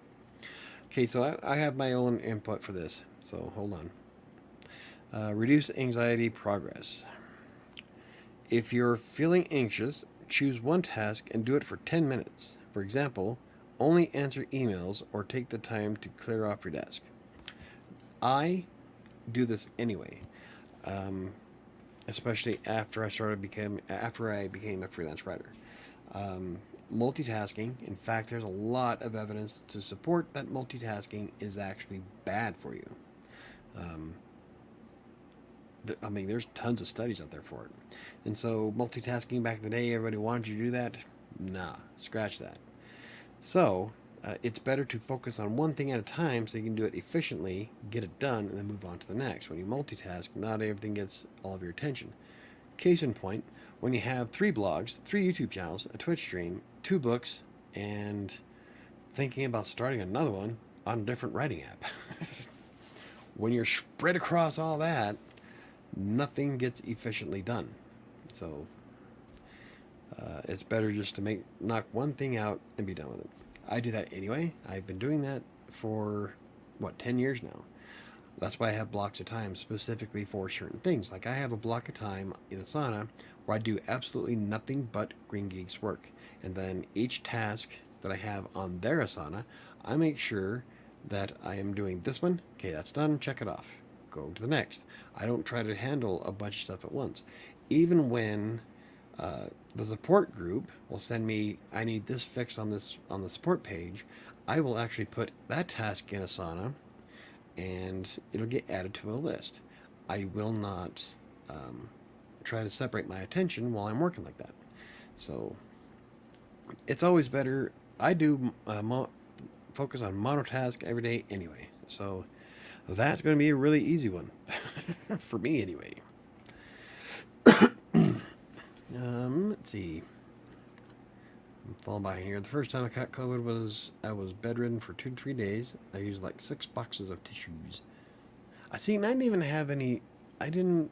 Okay, so I have my own input for this. So, hold on. Reduce anxiety progress. If you're feeling anxious, choose one task and do it for 10 minutes. For example, only answer emails or take the time to clear off your desk. I do this anyway, especially after I became a freelance writer. Multitasking. In fact, there's a lot of evidence to support that multitasking is actually bad for you. I mean, there's tons of studies out there for it. And so multitasking back in the day, everybody wanted you to do that. Nah, scratch that. So it's better to focus on one thing at a time so you can do it efficiently, get it done, and then move on to the next. When you multitask, not everything gets all of your attention. Case in point, when you have 3 blogs, 3 YouTube channels, a Twitch stream, 2 books, and thinking about starting another one on a different writing app. When you're spread across all that, nothing gets efficiently done. So it's better just to knock one thing out and be done with it. I do that anyway. I've been doing that for 10 years now. That's why I have blocks of time specifically for certain things. Like I have a block of time in Asana where I do absolutely nothing but Green Geeks work. And then each task that I have on their Asana, I make sure that I am doing this one. Okay, that's done. Check it off. Go to the next. I don't try to handle a bunch of stuff at once. Even when the support group will send me, I need this fixed on the support page, I will actually put that task in Asana, and it'll get added to a list. I will not try to separate my attention while I'm working like that. So it's always better. I do focus on monotask every day anyway. So that's going to be a really easy one. For me anyway. Let's see. I'm falling behind here. The first time I caught COVID I was bedridden for 2 to 3 days. I used like 6 boxes of tissues. I didn't even have any. I didn't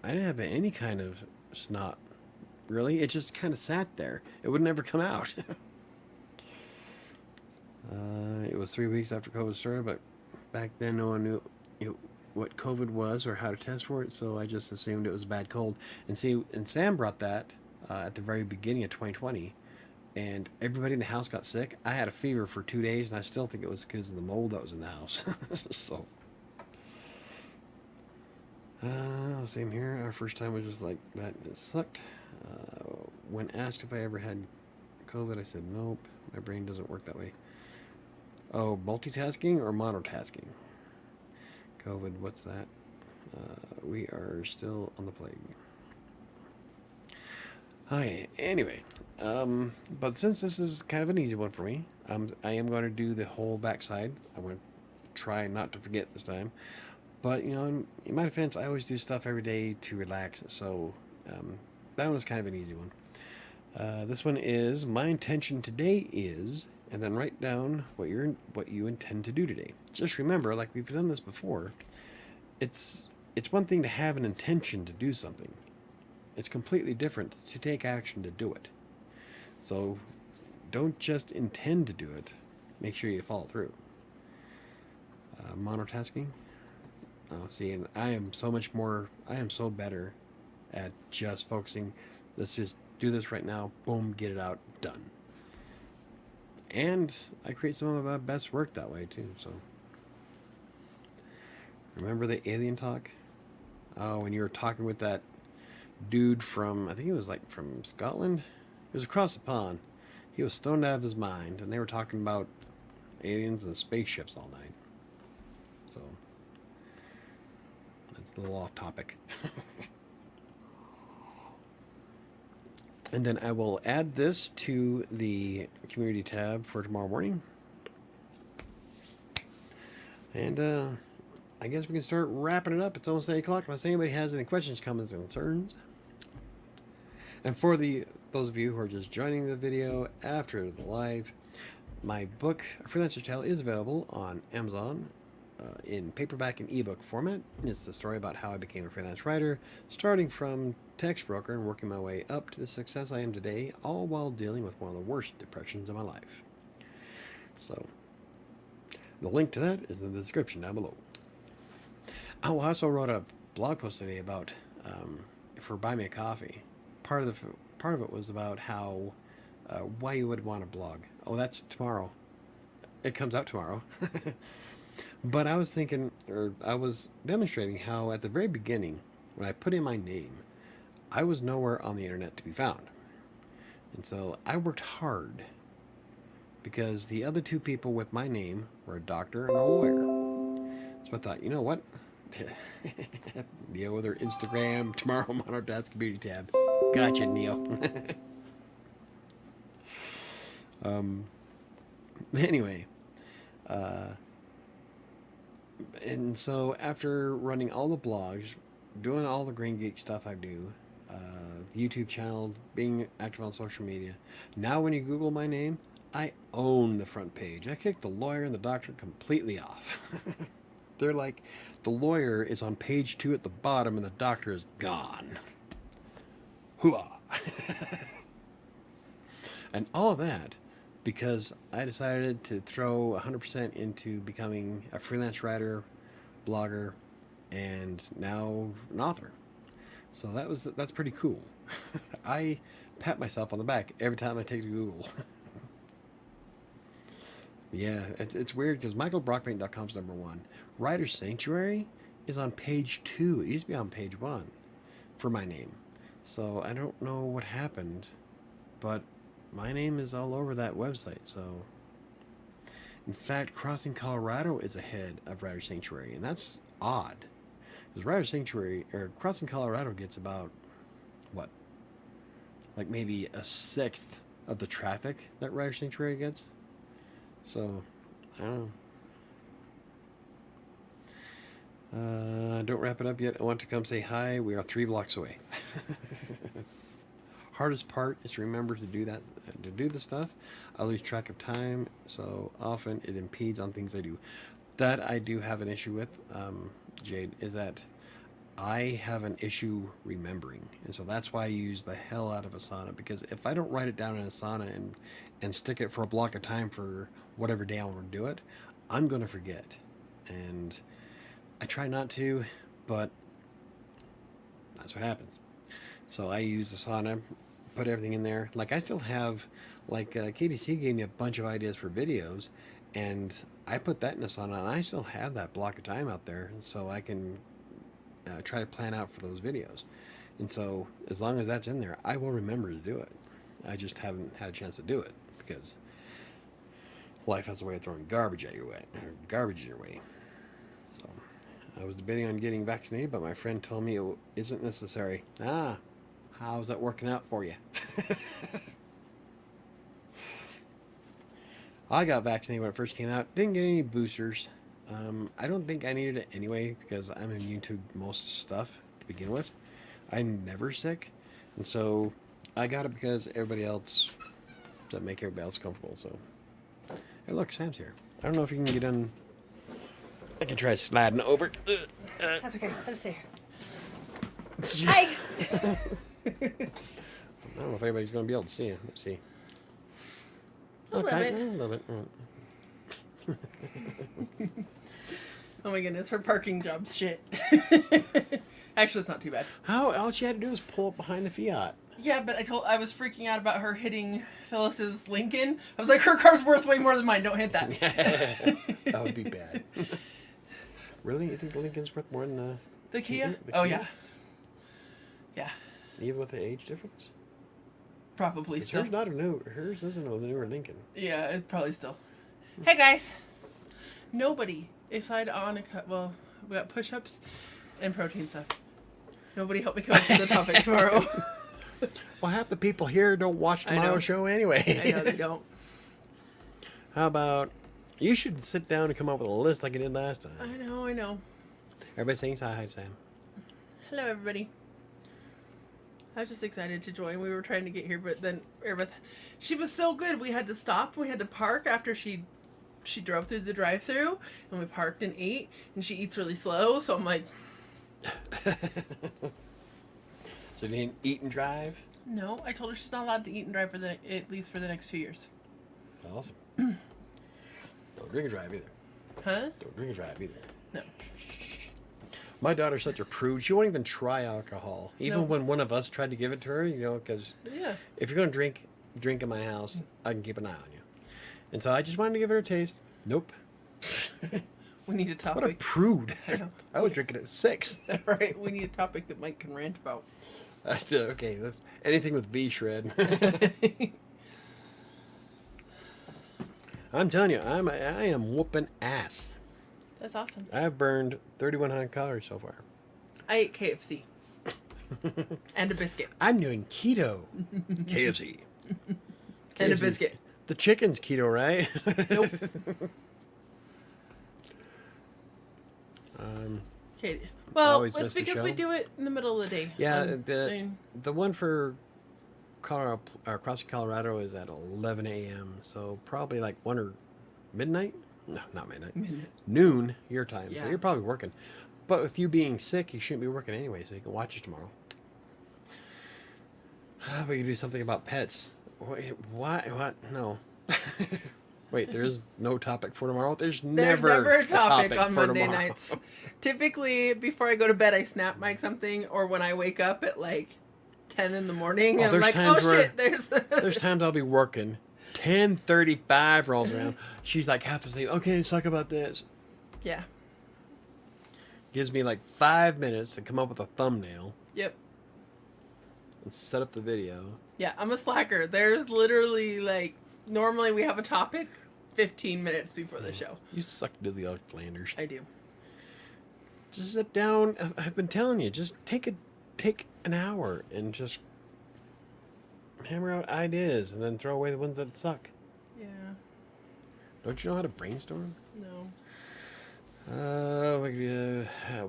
have any kind of snot. Really, it just kind of sat there. It would never come out. It was 3 weeks after COVID started, but back then no one knew what COVID was or how to test for it, so I just assumed it was a bad cold. And Sam brought that at the very beginning of 2020, and everybody in the house got sick. I had a fever for 2 days, and I still think it was because of the mold that was in the house. So, same here. Our first time was just like that. It sucked. When asked if I ever had COVID, I said nope. My brain doesn't work that way. Oh, multitasking or monotasking? COVID, what's that? We are still on the plague. Okay, anyway. But since this is kind of an easy one for me, I am going to do the whole backside. I'm going to try not to forget this time. But, in my defense, I always do stuff every day to relax. So, that one is kind of an easy one. This one is, my intention today is... and then write down what you intend to do today. Just remember, like we've done this before, it's one thing to have an intention to do something. It's completely different to take action to do it. So don't just intend to do it. Make sure you follow through. Monotasking. Oh, see, and I am so better at just focusing. Let's just do this right now. Boom, get it out, done. And I create some of my best work that way too. So remember the alien talk? Oh, when you were talking with that dude from, I think it was like from Scotland. It was across the pond. He was stoned out of his mind, and they were talking about aliens and spaceships all night. So that's a little off topic. And then I will add this to the community tab for tomorrow morning. And I guess we can start wrapping it up. It's almost 8 o'clock. Unless anybody has any questions, comments, or concerns. And for those of you who are just joining the video after the live, my book, A Freelancer Tale, is available on Amazon in paperback and ebook format. It's the story about how I became a freelance writer, starting from text broker and working my way up to the success I am today, all while dealing with one of the worst depressions of my life. So, the link to that is in the description down below. Oh, I also wrote a blog post today about for Buy Me a Coffee. Part of it was about how why you would want to blog. Oh, that's tomorrow. It comes out tomorrow. But I was thinking, or I was demonstrating how at the very beginning, when I put in my name, I was nowhere on the internet to be found. And so I worked hard because the other two people with my name were a doctor and a lawyer. So I thought, you know what? Neo with her Instagram, tomorrow Multitasking community tab. Gotcha, Neo. Anyway, and so after running all the blogs, doing all the Green Geek stuff I do, the YouTube channel, being active on social media, now when you Google my name, I own the front page. I kicked the lawyer and the doctor completely off. They're like, the lawyer is on page 2 at the bottom and the doctor is gone. Hooah! And all of that because I decided to throw 100% into becoming a freelance writer, blogger, and now an author. So that's pretty cool. I pat myself on the back every time I take to Google. Yeah, it's weird because michaelbrockpaint.com is number 1. WriterSanctuary is on page 2. It used to be on page 1 for my name. So I don't know what happened, but my name is all over that website. So, in fact, Crossing Colorado is ahead of WriterSanctuary, and that's odd. Because Crossing Colorado gets about, what, like maybe a sixth of the traffic that WriterSanctuary gets. So, I don't know. Don't wrap it up yet. I want to come say hi. We are 3 blocks away. Hardest part is to remember to do that, to do the stuff. I lose track of time, so often it impedes on things I do. That I do have an issue with, Jade, is that I have an issue remembering. And so that's why I use the hell out of Asana, because if I don't write it down in Asana and stick it for a block of time for whatever day I want to do it, I'm going to forget. And I try not to, but that's what happens. So I use Asana, put everything in there. Like I still have, like KDC gave me a bunch of ideas for videos, and I put that in Asana, and I still have that block of time out there, so I can try to plan out for those videos. And so as long as that's in there, I will remember to do it. I just haven't had a chance to do it because life has a way of throwing garbage at your way, or garbage in your way. So I was debating on getting vaccinated, but my friend told me it isn't necessary. How's that working out for you? I got vaccinated when it first came out. Didn't get any boosters. I don't think I needed it anyway because I'm immune to most stuff to begin with. I'm never sick. And so I got it because everybody else, to make everybody else comfortable. So, hey, look, Sam's here. I don't know if you can get in. I can try sliding over. That's okay. I'll just stay here. Hi! I don't know if anybody's going to be able to see it. Let's see. A little bit. A little bit. Oh my goodness, her parking job's shit. Actually, it's not too bad. All she had to do was pull up behind the Fiat. Yeah, but I was freaking out about her hitting Phyllis's Lincoln. I was like, her car's worth way more than mine. Don't hit that. That would be bad. Really? You think the Lincoln's worth more than the Kia? The Oh, Kia? yeah. Yeah. Even with the age difference? Probably still. Hers isn't a newer Lincoln. Yeah, it's probably still. Hey, guys. Nobody decided on well, we got push-ups and protein stuff. Nobody helped me come up with the topic tomorrow. Well, half the people here don't watch I know. tomorrow's show anyway. I know they don't. How about you should sit down and come up with a list like you did last time. I know. Everybody sings hi, Sam. Hello, everybody. I was just excited to join. We were trying to get here, but then she was so good. We had to stop. We had to park after she drove through the drive-thru, and we parked and ate. And she eats really slow, so I'm like, So you didn't eat and drive? no. I told her she's not allowed to eat and drive at least for the next 2 years. Awesome. Don't drink and drive either. Huh? Don't drink and drive either. No. My daughter's such a prude. She won't even try alcohol. Even No. when one of us tried to give it to her, because Yeah. if you're going to drink in my house, I can keep an eye on you. And so I just wanted to give her a taste. Nope. We need a topic. What a prude. I know. I was drinking at 6. Right. We need a topic that Mike can rant about. Okay, that's anything with V shred. I'm telling you, I am whooping ass. That's awesome. I've burned 3,100 calories so far. I ate KFC. And a biscuit. I'm doing keto. KFC. And a KFC. biscuit. The chicken's keto, right? Nope. Okay. Well, always it's miss the because we show. do it in the middle of the day. Yeah, I mean, the one for Colorado, Crossing Colorado is at 11 a.m. So probably like 1 or midnight. No, not midnight. Noon your time. Yeah. So you're probably working. But with you being sick, you shouldn't be working anyway. So you can watch it tomorrow. We can do something about pets. Wait, why? What? No. Wait, there's no topic for tomorrow? There's never a topic on for Monday tomorrow. nights. Typically, before I go to bed, I snap Mike something, or when I wake up at like 10 in the morning, Oh, I'm there's like, times oh where- shit, there's... There's times I'll be working. 10:35 rolls around. She's like half asleep. Okay, let's talk about this. Yeah. Gives me like 5 minutes to come up with a thumbnail Yep. and set up the video. Yeah, I'm a slacker. There's literally like, normally we have a topic 15 minutes before the show. You suck diddly old Flanders. I do. Just sit down. I've been telling you, just take an hour and just hammer out ideas and then throw away the ones that suck. Yeah. Don't you know how to brainstorm? No.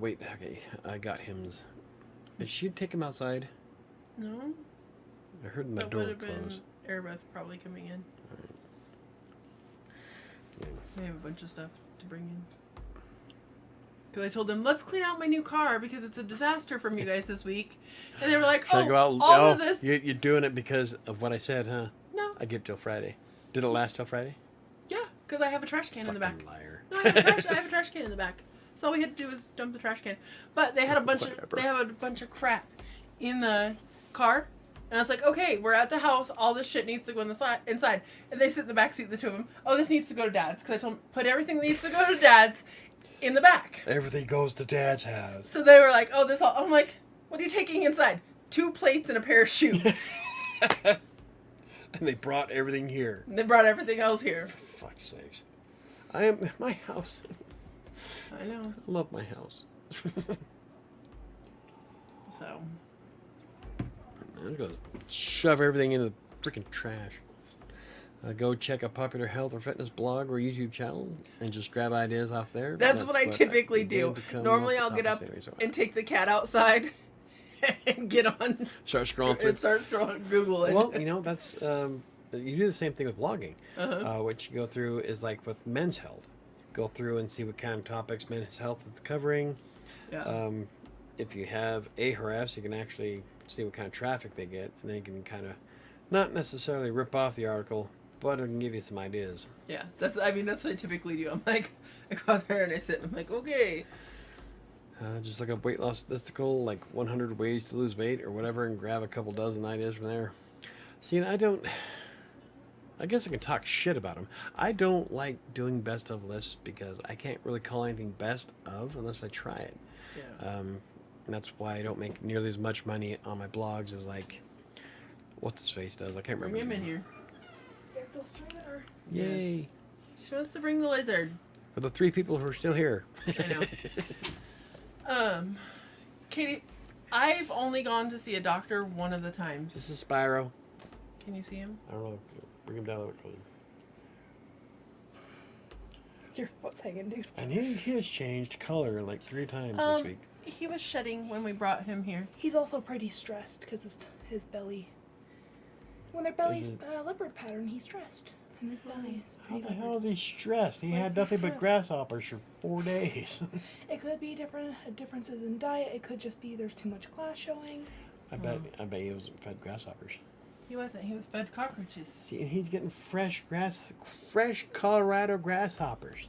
Wait, okay. I got hymns. Did she take him outside? No. I heard the That door would have close. been Airbus probably coming in. Yeah. They have a bunch of stuff to bring in. Because I told them, let's clean out my new car because it's a disaster from you guys this week. And they were like, Should I oh, go out? all of this. You're doing it because of what I said, huh? No. I give till Friday. Did it last till Friday? Yeah, because I have a trash can in the back. Fucking liar. No, I have a trash can in the back. So all we had to do was dump the trash can. But they had a bunch Whatever. they have a bunch of crap in the car. And I was like, okay, we're at the house. All this shit needs to go inside. And they sit in the back seat, the two of them. Oh, this needs to go to Dad's. Because I told them, put everything that needs to go to Dad's in the back. Everything goes to Dad's house. So they were like, oh, this all... I'm like, what are you taking inside? 2 plates and a pair of shoes. And they brought everything here. And they brought everything else here. For fuck's sakes. I am my house. I know. I love my house. So... I'm gonna shove everything in the freaking trash. Go check a popular health or fitness blog or YouTube channel and just grab ideas off there. That's what I typically did do. to come Normally up I'll with get up topics anyway, so and take the cat outside and get on start scrolling through. and start Googling. Well, that's you do the same thing with blogging. What you go through is like with men's health. Go through and see what kind of topics men's health is covering. Yeah. If you have Ahrefs, you can actually see what kind of traffic they get, and then you can kind of not necessarily rip off the article, but it can give you some ideas. Yeah, that's what I typically do. I'm like, I go out there and I sit and I'm like, okay. Just look up weight loss statistical, like 100 ways to lose weight or whatever, and grab a couple dozen ideas from there. See, and I guess I can talk shit about them. I don't like doing best of lists because I can't really call anything best of unless I try it. Yeah. And that's why I don't make nearly as much money on my blogs as like what's his face does. I can't remember. Bring him his in name. here. You're still streaming or? Yay! She wants to bring the lizard. For the 3 people who are still here. I know. Katie, I've only gone to see a doctor one of the times. This is Spyro. Can you see him? I don't know. Bring him down a little closer. Your foot's hanging, dude. And he has changed color like 3 times this week. He was shedding when we brought him here. He's also pretty stressed because his belly. When their belly's Is it- leopard pattern, he's stressed. And his belly is How pretty the hell leopard. is he stressed? He Why had is he nothing but stressed? grasshoppers for 4 days. It could be differences in diet. It could just be there's too much glass showing. I bet he wasn't fed grasshoppers. He wasn't. He was fed cockroaches. See, and he's getting fresh Colorado grasshoppers.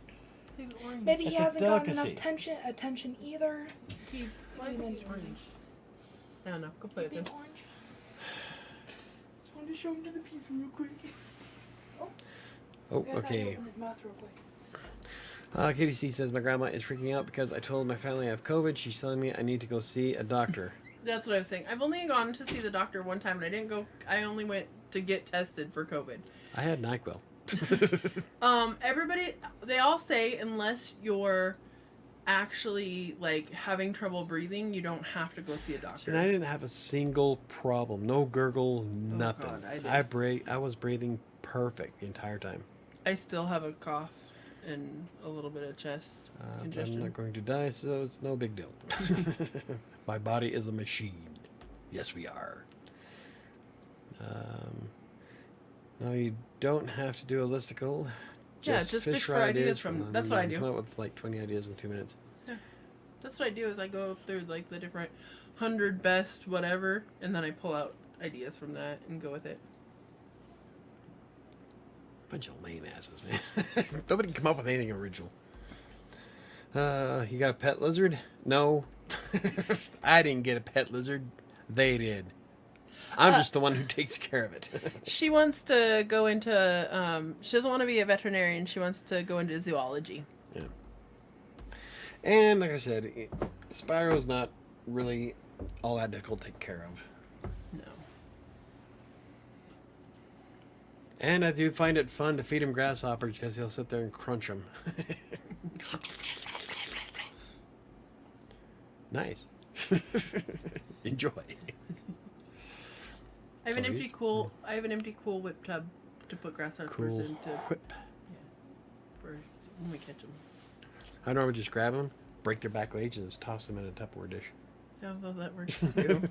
He's orange. Maybe he It's a hasn't gotten delicacy. enough attention either. He likes to be orange. I don't know. Go play with Maybe him. orange. Just wanted to show him to the people real quick. Oh, Yeah, I thought he okay. opened his mouth real quick. Katie C says, my grandma is freaking out because I told my family I have COVID. She's telling me I need to go see a doctor. That's what I was saying. I've only gone to see the doctor one time, and I didn't go. I only went to get tested for COVID. I had NyQuil. Everybody, they all say unless you're actually like having trouble breathing, you don't have to go see a See, doctor. and I didn't have a single problem. No gurgle, nothing. God, I did. I was breathing perfect the entire time. I still have a cough and a little bit of chest But I'm congestion. not going to die, so it's no big deal. My body is a machine. Yes, we are. No, you don't have to do a listicle. Yeah, just fish for ideas from- them. that's what I You do. Come up with like 20 ideas in 2 minutes. That's what I do. Is I go through like the different 100 best whatever, and then I pull out ideas from that and go with it. Bunch of lame asses, man. Nobody can come up with anything original. You got a pet lizard? No. I didn't get a pet lizard. They did. I'm just the one who takes care of it. She wants to go into. She doesn't want to be a veterinarian. She wants to go into zoology. Yeah. And like I said, Spyro's not really all that difficult to take care of. No. And I do find it fun to feed him grasshoppers because he'll sit there and crunch them. Nice. Enjoy. I have an Toys? empty cool. I have an empty Cool Whip tub to put grasshoppers Cool into whip. for when we catch them. I normally just grab them, break their back legs, and just toss them in a Tupperware dish. Although that works too.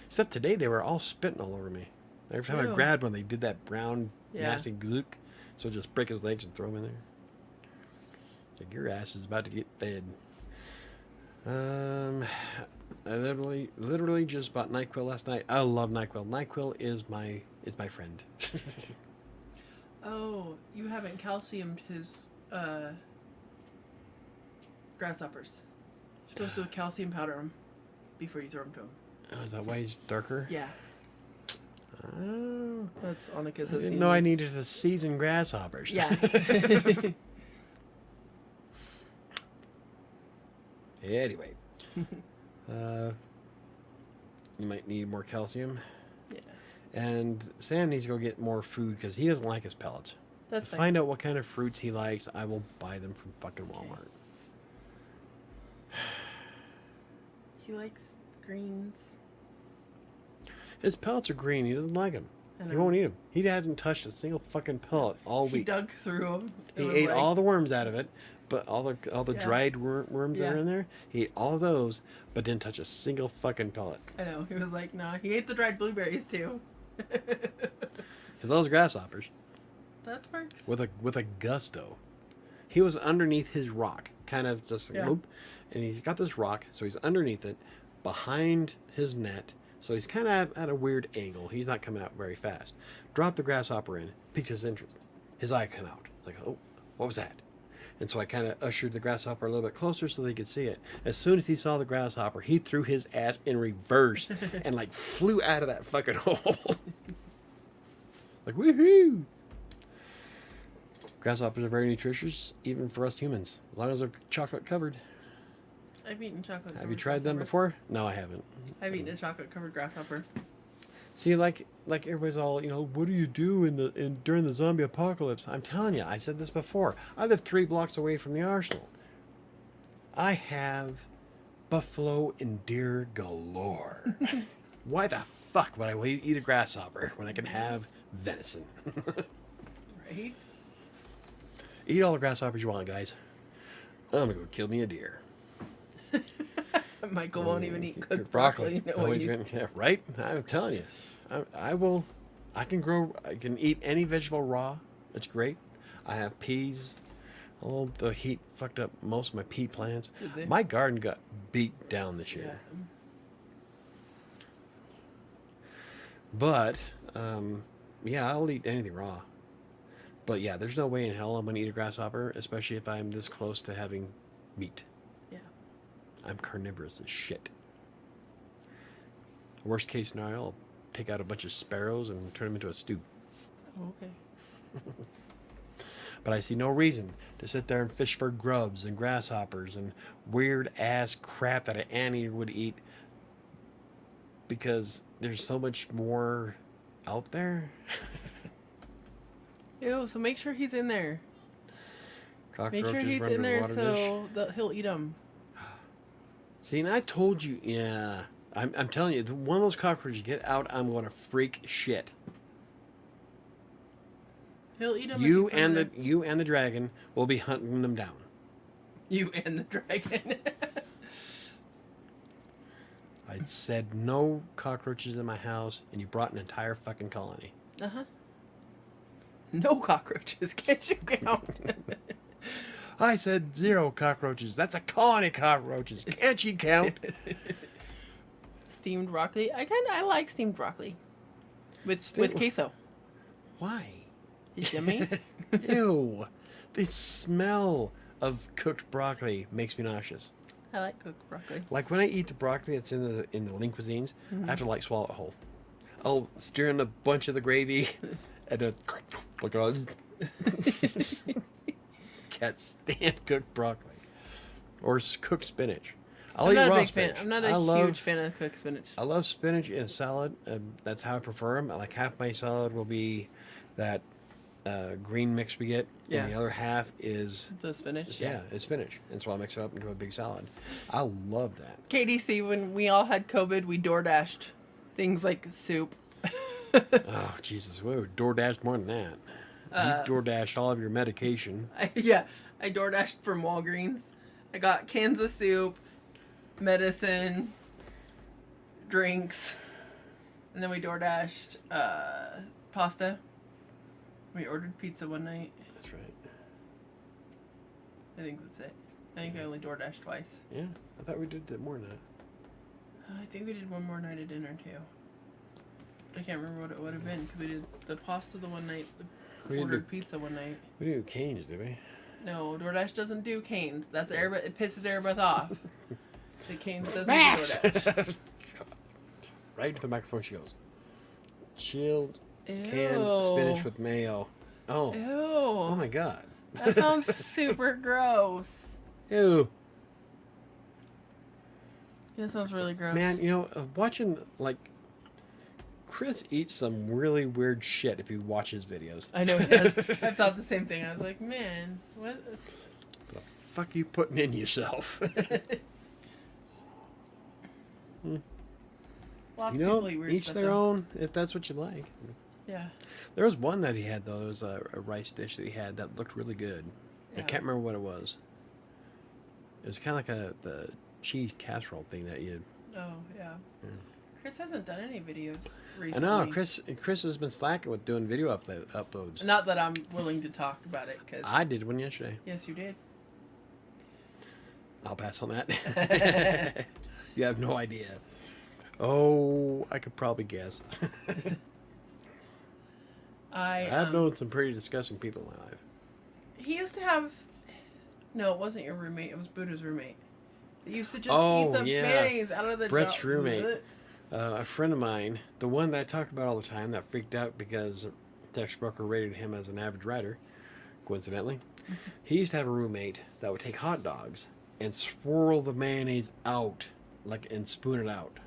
Except today, they were all spitting all over me. Every time I Ew. grabbed one, they did that brown, Yeah. nasty glook. So I just break his legs and throw him in there. Like, your ass is about to get fed. I literally just bought NyQuil last night. I love NyQuil. NyQuil is my friend. Oh, you haven't calciumed his grasshoppers. You're supposed to calcium powder them before you throw them to him. Oh, is that why he's darker? Yeah, Oh, that's Annika I says. didn't know I needed to season grasshoppers. Yeah. Anyway, you might need more calcium. Yeah. And Sam needs to go get more food because he doesn't like his pellets. That's fine. Find out what kind of fruits he likes. I will buy them from fucking Walmart. He likes greens. His pellets are green. He doesn't like them. I He know. won't eat them. He hasn't touched a single fucking pellet all He week. dug through them. He ate all the worms out of it, but all the Yeah. dried worms that Yeah. are in there. He ate all those, but didn't touch a single fucking pellet. I know. He was like, nah. He ate the dried blueberries too. He loves grasshoppers That works. with a gusto. He was underneath his rock, kind of just like, Yeah. whoop, and he's got this rock, so he's underneath it, behind his net. So he's kind of at a weird angle. He's not coming out very fast. Drop the grasshopper in, piqued his interest. His eye come out. Like, oh, what was that? And so I kind of ushered the grasshopper a little bit closer so they could see it. As soon as he saw the grasshopper, he threw his ass in reverse and like flew out of that fucking hole. Like, woohoo! Grasshoppers are very nutritious, even for us humans, as long as they're chocolate covered. I've eaten chocolate. Have you tried them before? No, I haven't. I've eaten a chocolate covered grasshopper. See, like everybody's all, what do you do during the zombie apocalypse? I'm telling you, I said this before. I live 3 blocks away from the arsenal. I have buffalo and deer galore. Why the fuck would I eat a grasshopper when I can have venison? Right? Eat all the grasshoppers you want, guys. I'm gonna go kill me a deer. Michael won't even eat cooked broccoli. broccoli. Oh, he's gonna, right? I'm telling you, I will. I can eat any vegetable raw. It's great. I have peas. Oh, the heat fucked up most of my pea plants. Did they? My garden got beat down this year. Yeah. But, yeah, I'll eat anything raw. But yeah, there's no way in hell I'm gonna eat a grasshopper, especially if I'm this close to having meat. Yeah. I'm carnivorous as shit. Worst case scenario, I'll take out a bunch of sparrows and turn them into a stew. Oh, okay. But I see no reason to sit there and fish for grubs and grasshoppers and weird ass crap that an anteater would eat, because there's so much more out there. Ew, so make sure he's in there. Cockroaches Make sure he's run in to the there water so dish. that he'll eat them. See, and I told you, yeah. I'm telling you, one of those cockroaches get out, I'm going to freak shit. He'll eat them. You and the dragon will be hunting them down. You and the dragon. I said no cockroaches in my house, and you brought an entire fucking colony. Uh-huh. No cockroaches. Can't you count? I said 0 cockroaches. That's a colony of cockroaches. Can't you count? Steamed broccoli. I like steamed broccoli. With queso. Why? It's yummy. Ew. The smell of cooked broccoli makes me nauseous. I like cooked broccoli. Like when I eat the broccoli that's in the lean cuisines, I have to like swallow it whole. I'll stir in a bunch of the gravy and then can't stand cooked broccoli or cooked spinach. I'll eat raw spinach. I'm not a huge fan of cooked spinach. I love spinach in salad. That's how I prefer them. Like half my salad will be that green mix we get, Yeah. and the other half is The spinach. yeah, it's spinach. And so I'll mix it up into a big salad. I love that. KDC, when we all had COVID, we door dashed things like soup. Oh Jesus, we door dashed more than that. You door dashed all of your medication. I door dashed from Walgreens. I got cans of soup, medicine, drinks, and then we door dashed pasta. We ordered pizza one night. That's right. I think that's it. I think I only door dashed twice. Yeah, I thought we did more than that. I think we did one more night of dinner too. I can't remember what it would have been because we did the pasta the one night, We didn't ordered do- pizza one night. We didn't do canes, did we? No, DoorDash doesn't do canes. That's it pisses Airbeth off. The canes doesn't Max! do DoorDash. Right into the microphone she goes. Chilled Ew. canned spinach with mayo. Oh. Ew. Oh my god. That sounds super gross. Ew. That sounds really gross. Man, watching, like, Chris eats some really weird shit if you watch his videos. I know he does. I thought the same thing. I was like, man, what? The fuck you putting in yourself? Lots of people eat weird each stuff, their though. own, if that's what you like. Yeah. There was one that he had, though. There was a rice dish that he had that looked really good. I Yeah. can't remember what it was. It was kind of like the cheese casserole thing that you... Oh, yeah. Yeah. Chris hasn't done any videos I recently. know, Chris has been slacking with doing video uploads. Not that I'm willing to talk about it, because... I did one yesterday. Yes, you did. I'll pass on that. You have no idea. Oh, I could probably guess. I've I've known some pretty disgusting people in my life. He used to have No, it wasn't your roommate. It was Buddha's roommate. They used to just Oh, eat the yeah. mayonnaise out of the Brett's jar. roommate. A friend of mine, the one that I talk about all the time, that freaked out because Tex Broker rated him as an average writer, coincidentally. He used to have a roommate that would take hot dogs and swirl the mayonnaise out, and spoon it out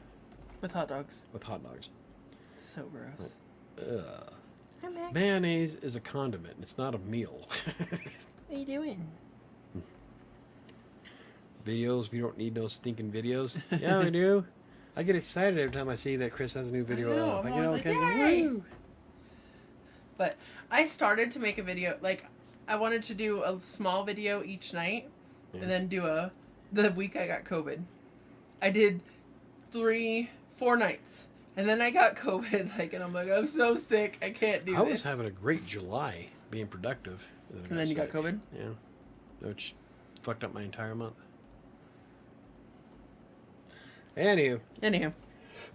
With hot dogs. with hot dogs. So gross. Ugh. Mayonnaise is a condiment. It's not a meal. What are you doing? Videos, we don't need no stinking videos. Yeah, we do. I get excited every time I see that Chris has a new video know, up. I'm I get all always like, kinds of "Yay!" woo. But I started to make a video. Like, I wanted to do a small video each night, Yeah. and then do the week I got COVID. I did 4 nights, and then I got COVID. And I'm like, I'm so sick. I can't do I this. was having a great July, being productive. And then you got sick. COVID. Yeah, which fucked up my entire month. Anywho, Anyhow,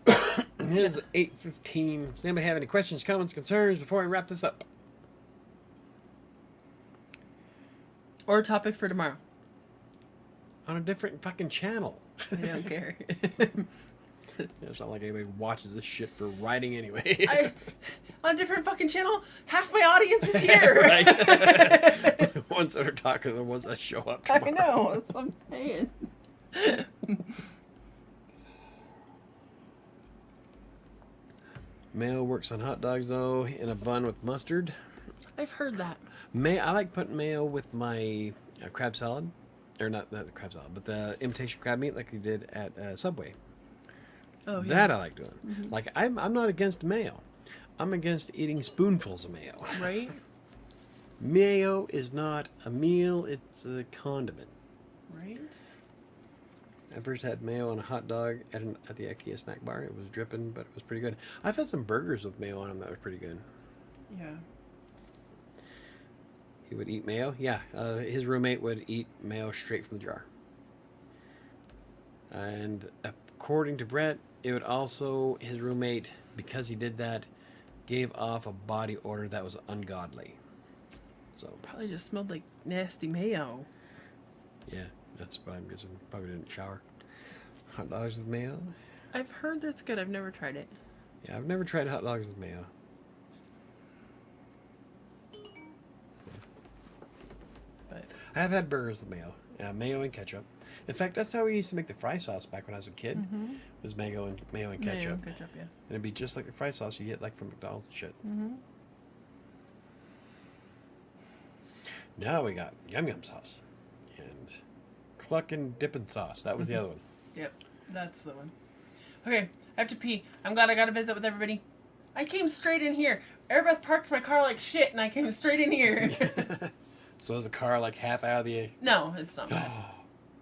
it is 8:15. Does anybody have any questions, comments, concerns before we wrap this up? or a topic for tomorrow. On a different fucking channel. I don't care. It's not like anybody watches this shit for writing anyway. On a different fucking channel, half my audience is here. Right. The ones that are talking are the ones that show up tomorrow. I know. That's what I'm saying. Mayo works on hot dogs though, in a bun with mustard. I've heard that. I like putting mayo with my crab salad, or not the crab salad, but the imitation crab meat like you did at Subway. Oh yeah. That I like doing. Like I'm not against mayo. I'm against eating spoonfuls of mayo. Right. Mayo is not a meal; it's a condiment. Right. I first had mayo on a hot dog at the IKEA snack bar. It was dripping, but it was pretty good. I've had some burgers with mayo on them that were pretty good. Yeah. He would eat mayo. Yeah, his roommate would eat mayo straight from the jar. And according to Brett, it would also, his roommate, because he did that, gave off a body odor that was ungodly. So, Probably just smelled like nasty mayo. yeah, that's what I'm guessing. Probably didn't shower. Hot dogs with mayo? I've heard that's good. I've never tried it. Yeah, I've never tried hot dogs with mayo. But I have had burgers with mayo. Mayo and ketchup. In fact, that's how we used to make the fry sauce back when I was a kid. Was mayo and ketchup. mayo and ketchup, yeah. And it'd be just like the fry sauce you get like from McDonald's shit. Now we got yum yum sauce and clucking dipping sauce. That was the other one. Yep, that's the one. Okay, I have to pee. I'm glad I got to visit with everybody. I came straight in here. Airbeth parked my car like shit, and I came straight in here. So is the car like half out of the... No, it's not bad.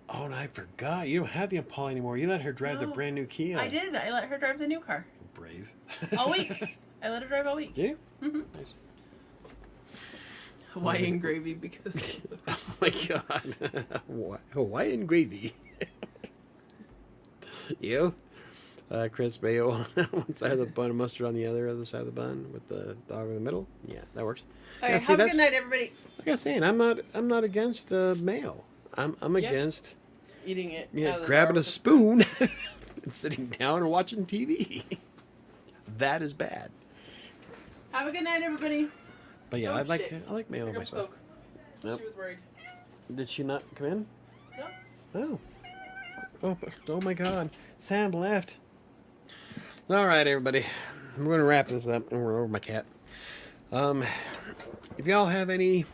Oh, and I forgot. You don't have the Impala anymore. You let her drive the No, brand new Kia. I did. I let her drive the new car. Brave. All week. I let her drive all week. Did you? Nice. Hawaiian gravy because... Oh my god. Hawaiian gravy. You? Crisp mayo on one side of the bun and mustard on the other side of the bun with the dog in the middle. Yeah, that works. Okay, Yeah, see, have a good that's- night, everybody. Like I was saying, I'm not against mayo. I'm against Eating it. yeah, out of the grabbing jar a with spoon and sitting down and watching TV. That is bad. Have a good night, everybody. But yeah, Oh, I like shit. mayo Here comes myself. Coke. Nope. She was worried. Did she not come in? No. Oh my god. Sam left. All right, everybody. We're going to wrap this up and we're over my cat. If y'all have any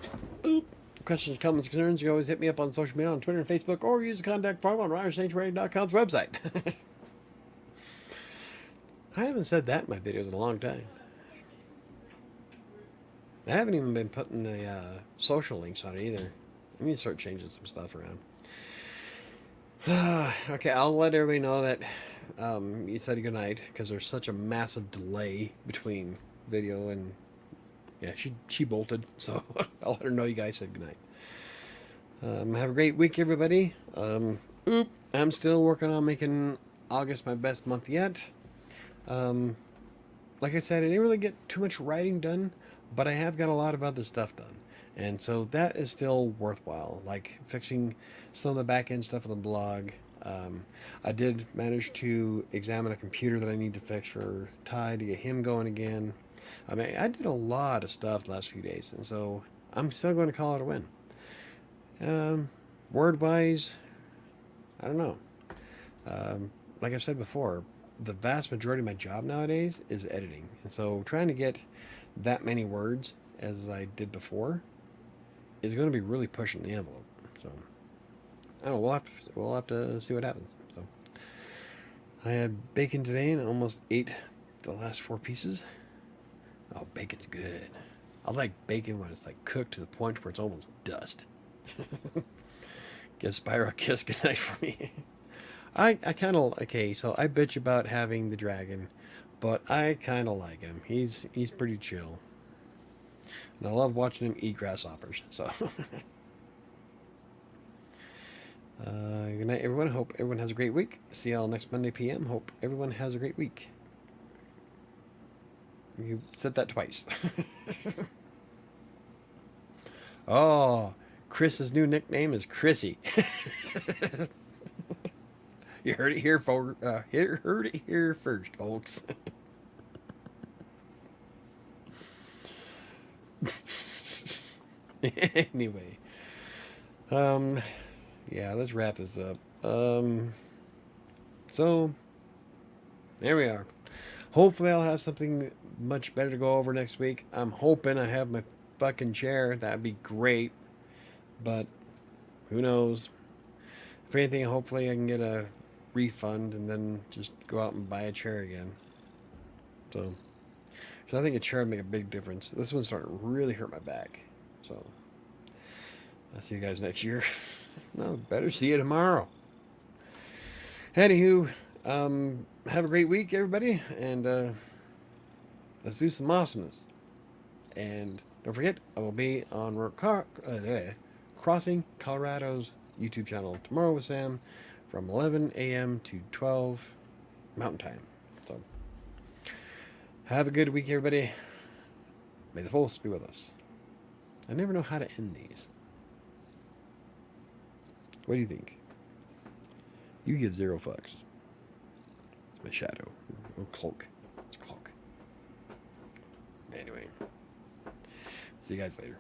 questions, comments, concerns, you can always hit me up on social media on Twitter and Facebook or use the contact form on WriterSanctuary.com's website. I haven't said that in my videos in a long time. I haven't even been putting the social links on it either. I need to start changing some stuff around. Okay, I'll let everybody know that you said goodnight because there's such a massive delay between video and yeah, she bolted, so I'll let her know you guys said goodnight. Have a great week, everybody. I'm still working on making August my best month yet. Like I said, I didn't really get too much writing done, but I have got a lot of other stuff done. And so that is still worthwhile, like fixing some of the back end stuff on the blog. I did manage to examine a computer that I need to fix for Ty to get him going again. I mean, I did a lot of stuff the last few days, and so I'm still going to call it a win. Word-wise, I don't know. Like I've said before, the vast majority of my job nowadays is editing, and so trying to get that many words as I did before is going to be really pushing the envelope. So I don't know. We'll have to see what happens. So I had bacon today and almost ate the last 4 pieces. Oh, bacon's good. I like bacon when it's like cooked to the point where it's almost dust. Guess Spyro kiss goodnight for me. I kind of okay. So I bitch about having the dragon, but I kind of like him. He's pretty chill, and I love watching him eat grasshoppers. So. Good night, everyone. Hope everyone has a great week. See y'all next Monday p.m. Hope everyone has a great week. You said that twice. Oh, Chris's new nickname is Chrissy. You heard it here, heard it here first, folks. Anyway, yeah, let's wrap this up. So there we are. Hopefully, I'll have something much better to go over next week. I'm hoping I have my fucking chair. That'd be great, but who knows? If anything, hopefully I can get a refund and then just go out and buy a chair again. So I think a chair would make a big difference. This one's starting to really hurt my back. So I'll see you guys next year. No, better see you tomorrow. Anywho, have a great week, everybody, and let's do some awesomeness. And don't forget, I will be on Crossing Colorado's YouTube channel tomorrow with Sam from 11 a.m. to 12 Mountain Time. So, have a good week, everybody. May the Force be with us. I never know how to end these. What do you think? You give 0 fucks. It's my shadow. Oh, cloak. It's a cloak. Anyway. See you guys later.